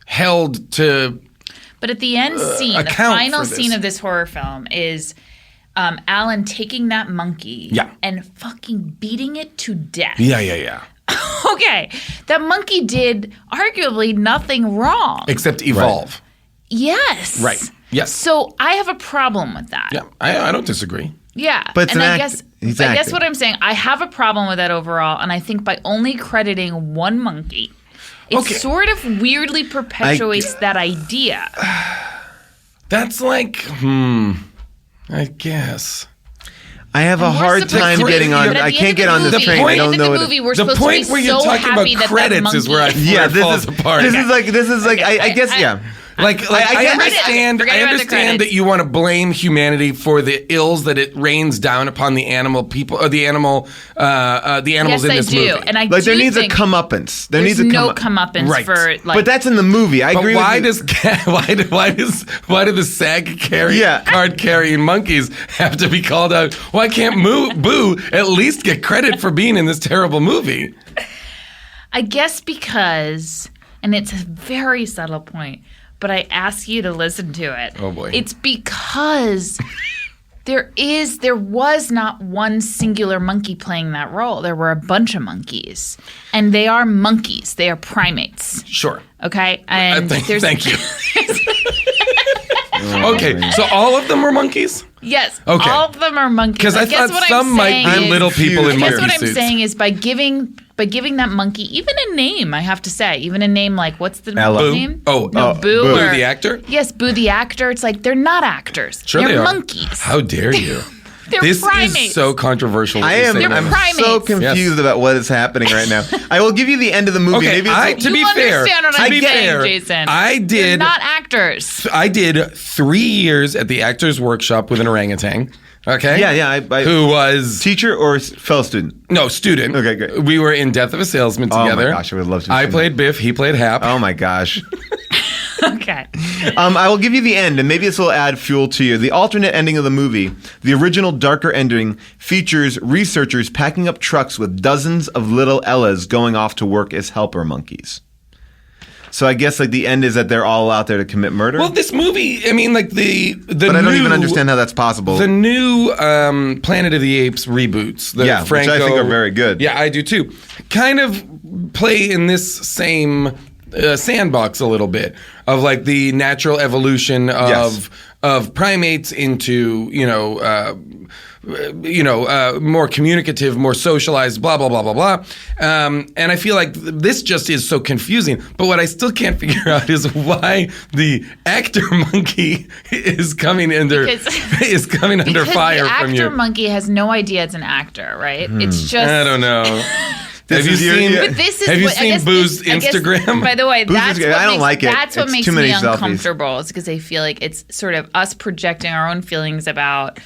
held to. But at the end scene, the account final for this. scene of this horror film is Alan taking that monkey Yeah. and fucking beating it to death. Yeah. Okay, that monkey did arguably nothing wrong. Except evolve. Yes. Right. Yes. So I have a problem with that. Yeah, I don't disagree. Yeah. But it's and an I act- guess he's I guess acting. what I'm saying, I have a problem with that overall, and I think by only crediting one monkey, it Okay. sort of weirdly perpetuates that idea. That's like, I guess. I have a We're hard supposed time to- getting on. but at I the can't end get of on the this movie- train. at I the don't end of know the it. movie, we're The supposed point to be where you're so talking about happy that credits is where I Yeah, falls apart. This is like. I guess yeah. Like I I get- understand. Forget I about the understand credits. that you want to blame humanity for the ills that it rains down upon the animal people, or the animals Yes, in I this do, movie. and I Like there do needs a think comeuppance. There there's needs a no comeuppance. comeuppance Right. for like. But that's in the movie. I But agree why with you. why do the SAG Yeah. card carrying monkeys have to be called out? Why can't Boo at least get credit for being in this terrible movie? I guess because, and it's a very subtle point, but I ask you to listen to it. Oh, boy. It's because there was not one singular monkey playing that role. There were a bunch of monkeys, and they are monkeys. They are primates. Sure. Okay, and there's Thank you. Okay, so all of them were monkeys? Yes, Okay. all of them are monkeys. Because I guess thought what some I'm might saying be is- little people in I guess monkey what I'm suits. saying is by by giving that monkey even a name. I have to say, even a name like what's the Ella. monkey's name? Oh, no, Boo. Boo or- the actor? Yes, Boo the actor. It's like they're not actors. Sure they're they are. monkeys. How dare you? They're This primates. is so controversial. what I you're am. saying They're right I'm now. primates. so confused Yes. about what is happening right now. I will give you the end of the movie. Okay, Maybe it's to be You fair, understand what to I'm be saying, fair, Jason. I They're did. not actors. I did 3 years at the Actors Workshop with an orangutan. Okay. Yeah. I Who was teacher or fellow student? no student? Okay, great. We were in Death of a Salesman Oh my together. gosh, I would love to. I played Biff. He played Hap. Oh my gosh. Okay. I will give you the end, and maybe this will add fuel to you. The alternate ending of the movie, the original darker ending, features researchers packing up trucks with dozens of little Ellas going off to work as helper monkeys. So I guess like the end is that they're all out there to commit murder. Well, this movie. I mean, like the. but I don't even understand how that's possible. The new Planet of the Apes reboots, the Yeah, which I think are very good. Yeah, I do too. Kind of play in this same sandbox a little bit of like the natural evolution of primates into more communicative, more socialized, blah blah blah blah blah. And I feel like this just is so confusing. But what I still can't figure out is why the actor monkey is coming under Because fire the from actor you. monkey has no idea it's an actor, right? It's just I don't know. This Have you is your- seen? yeah. But this is Have you what- I seen guess Boo's this- I guess- Instagram? By the way, Boo's that's Instagram, what I don't makes, like it. That's what It's makes too many me selfies. uncomfortable. Is because I feel like it's sort of us projecting our own feelings about.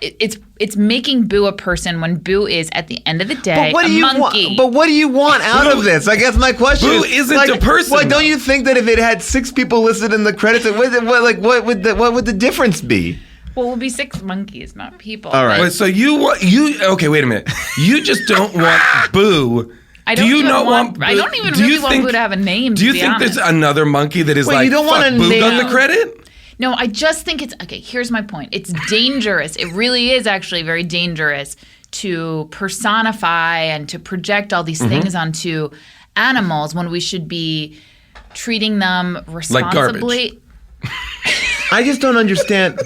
It's making Boo a person when Boo is at the end of the day But what do a you monkey. want? But what do you want out of this? I guess my question Boo is, isn't a person, Like, don't though. you think that if it had 6 people listed in the credits, what would the difference be? well, we'll be 6 monkeys, not people. All right. Wait, so okay, wait a minute. You just don't want Boo. I don't do you even not want. want I don't even do you really want think- Boo to have a name. Do you to be think honest. there's another monkey that is Wait, like, you don't fuck, wanna Boo name- got the credit? No, I just think it's okay. Here's my point. It's dangerous. It really is actually very dangerous to personify and to project all these things onto animals when we should be treating them responsibly. I just don't understand.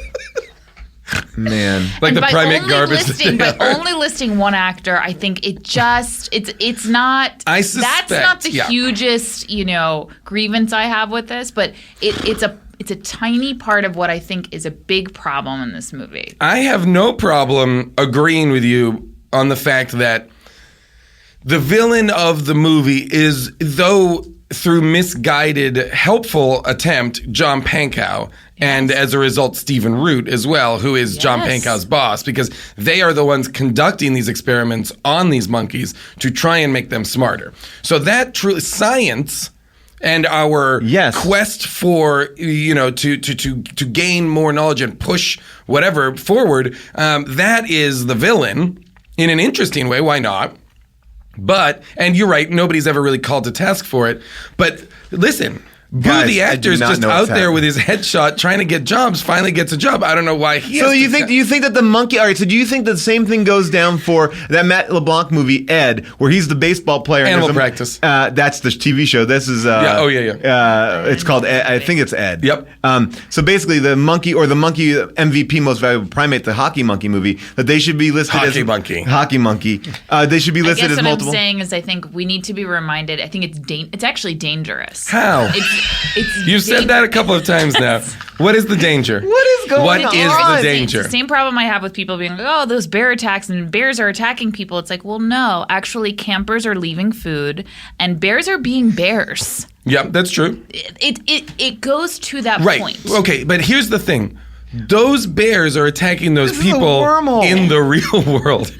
Man. Like And the by primate only garbage. listing, that by they are. only listing one actor, I think it's not. I that's not suspect, the yeah. hugest grievance I have with this, but it's a tiny part of what I think is a big problem in this movie. I have no problem agreeing with you on the fact that the villain of the movie is, though through misguided, helpful attempt, John Pankow, and as a result, Stephen Root as well, who is John Yes. Pankow's boss, because they are the ones conducting these experiments on these monkeys to try and make them smarter. So that truly science and our Yes. quest for to gain more knowledge and push whatever forward, that is the villain in an interesting way. Why not? But, and you're right, nobody's ever really called to task for it. But listen, Boo Guys, the I do actor is not just know out what's there happening. with his headshot trying to get jobs, finally gets a job. I don't know why he So has do to you think that the monkey? All right. So do you think the same thing goes down for that Matt LeBlanc movie Ed, where he's the baseball player? and Animal there's Practice. That's the TV show. This is. It's called Ed. I think it's Ed. Yep. So basically, the monkey MVP, most valuable primate, the hockey monkey movie, that they should be listed as Hockey monkey. Hockey monkey. They should be I listed guess as what multiple. I'm saying is I think we need to be reminded. I think it's actually dangerous. How? It's You've said that a couple of times now. What is the danger? What is going What on? is It's the the danger? It's the same problem I have with people being like, oh, those bear attacks and bears are attacking people. It's like, well, no, actually, campers are leaving food and bears are being bears. Yep, that's true. It goes to that Right. point. Okay, but here's the thing. Those bears are attacking those This is a people wormhole. in the real world.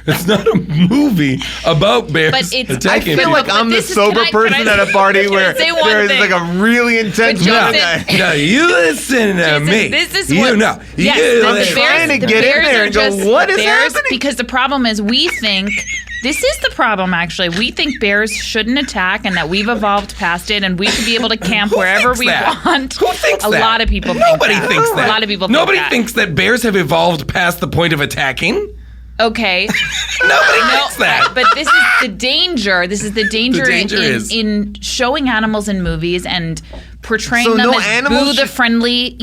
It's not a movie about bears But it's- I attacking feel people. like I'm the this is- sober can I- person can I- at a party can I where say one there is thing? like a really intense But young Jason- guy. No, you listen to Jason, me. this is you what, know. Yes, you the listen. trying to the get in bears there are and go, just- "What is the bears, happening?" Because the problem is we think this is the problem. Actually, we think bears shouldn't attack, and that we've evolved past it, and we should be able to camp Who wherever thinks we that? want. Who thinks a that? lot of people. Nobody think that. thinks that. A lot of people. Nobody think that. thinks that bears have evolved past the point of attacking. Okay. Nobody thinks that. But this is the danger. This is the danger, The danger is- in showing animals in movies and portraying So them no as animals Boo the should- friendly,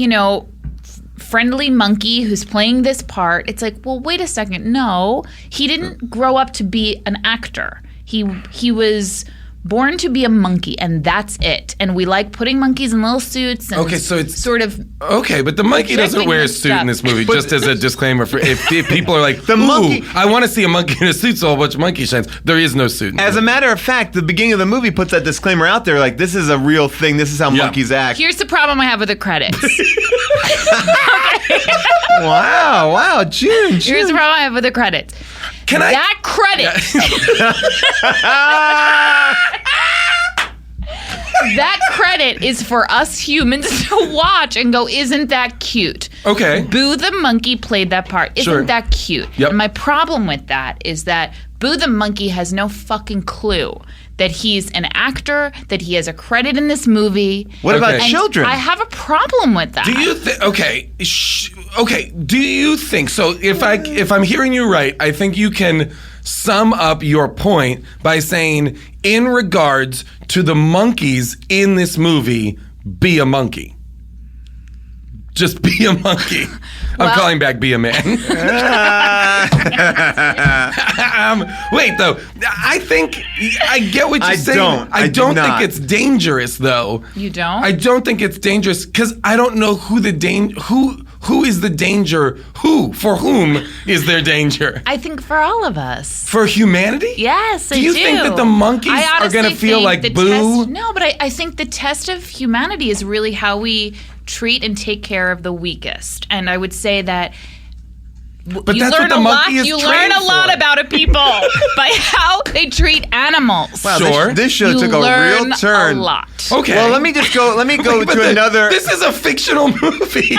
friendly monkey who's playing this part. It's like, well, wait a second. No, he didn't grow up to be an actor. He was born to be a monkey, and that's it. And we like putting monkeys in little suits. And Okay, so it's sort of okay, but the monkey doesn't projecting wear a this suit in stuff. this movie. Just as a disclaimer, for if people are like, The monkey- I want to see a monkey in a suit, so a bunch of monkey shines. There is no suit. In As the a matter of fact, the beginning of the movie puts that disclaimer out there, like, this is a real thing. This is how Yeah. monkeys act. Here's the problem I have with the credits. Wow, June. Here's the problem I have with the credits. Can I- That credit. That credit is for us humans to watch and go, isn't that cute? Okay. Boo the Monkey played that part. Isn't Sure. that cute? Yep. And my problem with that is that Boo the Monkey has no fucking clue that he's an actor, that he has a credit in this movie. What about Okay. children? I have a problem with that. Do you think? Okay, okay. Do you think so? If I'm hearing you right, I think you can sum up your point by saying, in regards to the monkeys in this movie, be a monkey. Just be a monkey. I'm calling back be a man. Wait, though. I think I get what you're saying. I do don't not. think it's dangerous, though. You don't? I don't think it's dangerous because I don't know who the who is the danger. For whom is there danger? I think for all of us. For humanity? Yes, I do. Do you think that the monkeys I are honestly going to feel think like the boo? No, but I think the test of humanity is really how we treat and take care of the weakest. And I would say that But you that's learn what the a lot. monkey is You trained learn a lot for. about a people by how they treat animals. Wow, Sure. This show you took a learn real turn. a lot. Okay. Well, let me go But to another. This is a fictional movie.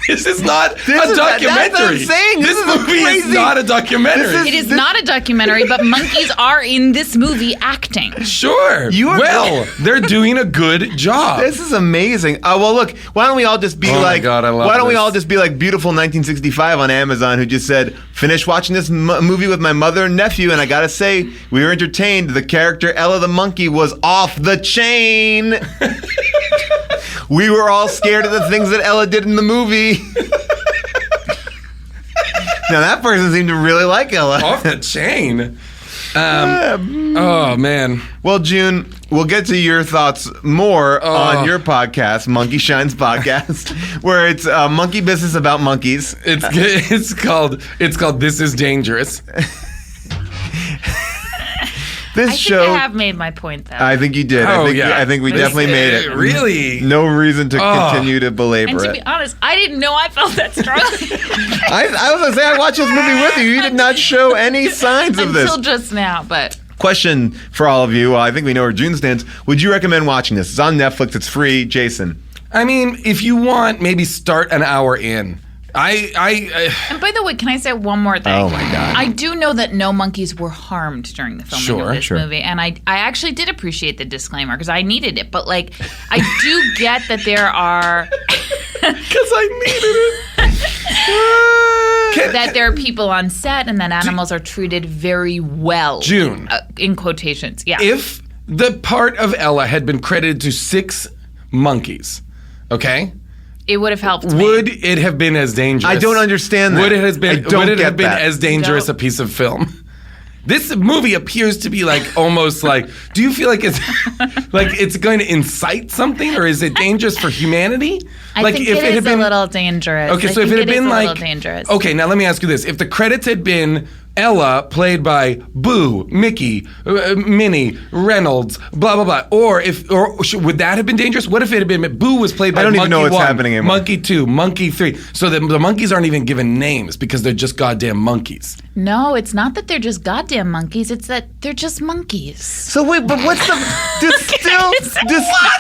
This is not This a is- that's documentary. what I'm saying. This is a movie is crazy- not a documentary. This It is not a documentary, but monkeys are in this movie acting. Sure. You are- well, they're doing a good job. This is amazing. Well, look, why don't we all just be Oh my like, God, I love why don't we this. all just be like Beautiful 1965 on Amazon, who just said, finished watching this movie with my mother and nephew, and I gotta say, we were entertained. The character Ella the monkey was off the chain. We were all scared of the things that Ella did in the movie. Now that person seemed to really like Ella. Off the chain. Oh man. Well, June, we'll get to your thoughts more on your podcast, Monkey Shines Podcast, where it's monkey business about monkeys. It's called This Is Dangerous. This I show, think I have made my point, though. I think you did. Oh, I yeah. think we definitely made it. Really? No reason to continue to belabor and to it. be honest, I didn't know I felt that strongly I was gonna say I watched this movie with you. You did not show any signs of this. until just now, but Question for all of you. Well, I think we know where June stands. Would you recommend watching this? It's on Netflix. It's free. Jason. I mean, if you want, maybe start an hour in. and by the way, can I say one more thing? Oh, my God. I do know that no monkeys were harmed during the filming Sure, of this sure. movie, and I actually did appreciate the disclaimer because I needed it. But like, I do get that there are Because I needed it. that there are people on set and that animals are treated very well. June. In quotations, yeah. If the part of Ella had been credited to 6 monkeys, okay? It would have helped me. Would it have been as dangerous? I don't understand that. Would it have been? I don't would it get have been that. as dangerous No. a piece of film? This movie appears to be like almost like. Do you feel like it's going to incite something, or is it dangerous for humanity? I like think it is a little dangerous. Okay, I so if think it had been is a like little dangerous. Okay, now let me ask you this: if the credits had been Ella, played by Boo, Mickey, Minnie, Reynolds, blah blah blah, would that have been dangerous? What if it had been Boo was played by I don't even Monkey know what's 1, happening anymore. Monkey 2, Monkey 3. So the monkeys aren't even given names because they're just goddamn monkeys. No, it's not that they're just goddamn monkeys. It's that they're just monkeys. So wait, but what's the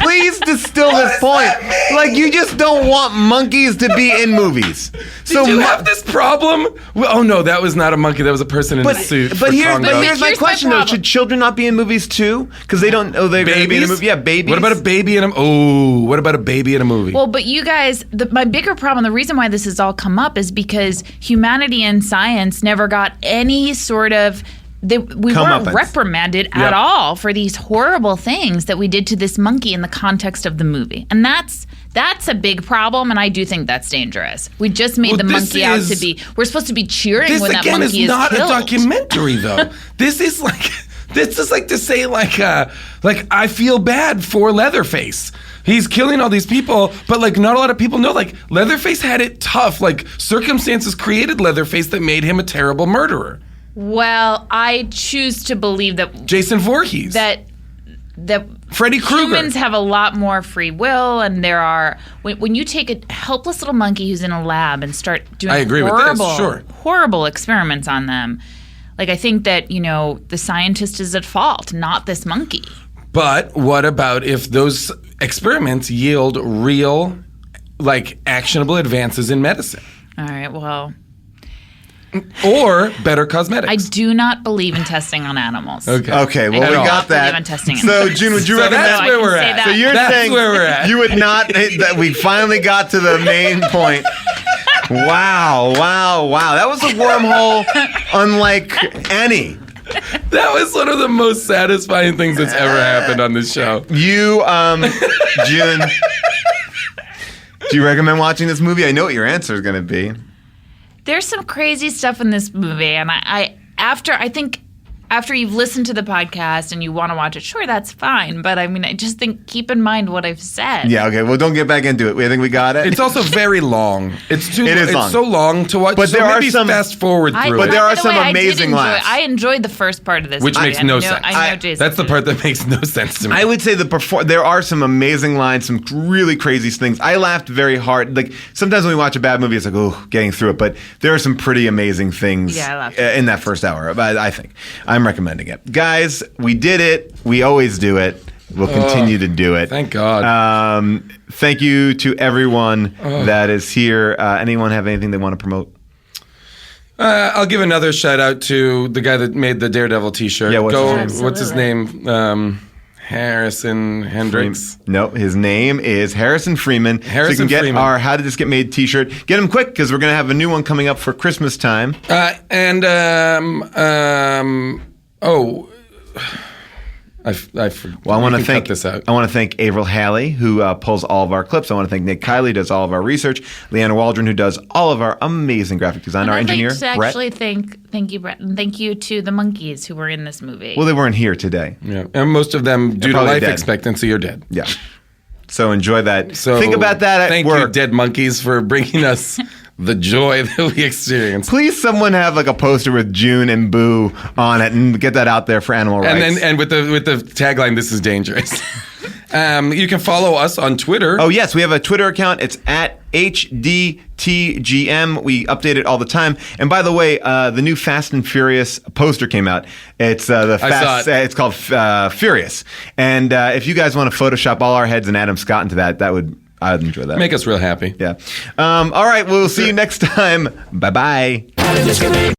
please distill this point? Like you just don't want monkeys to be in movies. So Did you have this problem? Well, oh no, that was not a monkey. That was a person in a suit. But for here's Congo. my Here's my question though: problem. should children not be in movies too? Because they don't. Oh, they're gonna be in a babies. movie. Yeah, babies. What about a baby in a? Oh, what about a baby in a movie? Well, but you guys, my bigger problem, the reason why this has all come up is because humanity and science never got any sort of. We weren't Comeuppance. reprimanded Yep. at all for these horrible things that we did to this monkey in the context of the movie. And that's a big problem, and I do think that's dangerous. We just made Well, the this monkey out is- to be. We're supposed to be cheering This when that again monkey is not killed. a documentary, though. This is like This is like to say like I feel bad for Leatherface. He's killing all these people, but like not a lot of people know like Leatherface had it tough. Like circumstances created Leatherface that made him a terrible murderer. Well, I choose to believe that Jason Voorhees. that Freddy Krueger. humans have a lot more free will, and there are when you take a helpless little monkey who's in a lab and start doing I agree with this, sure. horrible experiments on them. Like I think that the scientist is at fault, not this monkey. But what about if those experiments yield real, like, actionable advances in medicine? All right, well, Or better cosmetics? I do not believe in testing on animals. Okay, well, I we do got not believe that. in testing on So, animals. June, would you So recommend? that's where we're say at. that. So you're That's saying where we're at. you would not that we finally got to the main point. Wow. That was a wormhole unlike any. That was one of the most satisfying things that's ever happened on this show. You, June, do you recommend watching this movie? I know what your answer is going to be. There's some crazy stuff in this movie, and after you've listened to the podcast and you want to watch it, sure, that's fine. But I mean, I just think keep in mind what I've said. Yeah, okay. Well, don't get back into it. I think we got it. It's also very long. It's too. It is long. It's so long to watch. But so there are maybe some- fast forward through But it. there are by the some way, amazing laughs. I enjoyed the first part of this, Which movie, makes and no I sense. know Jason. That's the part that makes no sense to me. I would say there are some amazing lines, some really crazy things. I laughed very hard. Like sometimes when we watch a bad movie, it's like, oh, getting through it. But there are some pretty amazing things Yeah, I laughed. in that first hour. But I think I'm recommending it, guys. We did it. We always do it. We'll continue to do it. Thank God. Thank you to everyone that is here. Anyone have anything they want to promote? I'll give another shout out to the guy that made the Daredevil T-shirt. Yeah, what's his name? What's his name? Harrison Hendricks. No, his name is Harrison Freeman. So you Harrison can get Freeman. our How Did This Get Made t-shirt. Get them quick because we're going to have a new one coming up for Christmas time. I Well, I want to cut thank this out. I want to thank Avril Halley, who pulls all of our clips. I want to thank Nick Kiley, who does all of our research. Leanna Waldron, who does all of our amazing graphic design. Our I'd engineer, like to Brett. actually thank you, Brett, and thank you to the monkeys who were in this movie. Well, they weren't here today. Yeah, and most of them, due to probably life dead. expectancy, are dead. Yeah. So enjoy that. So think about that at thank work. you, dead monkeys, for bringing us the joy that we experience. Please, someone have like a poster with June and Boo on it, and get that out there for animal rights. And with the tagline, "This is dangerous." You can follow us on Twitter. Oh, yes, we have a Twitter account. It's at HDTGM. We update it all the time. And by the way, the new Fast and Furious poster came out. It's saw it. It's called Furious. And if you guys want to Photoshop all our heads and Adam Scott into that, I'd enjoy that. Make us real happy. Yeah. All right. We'll see you next time. Bye-bye. How did this get made?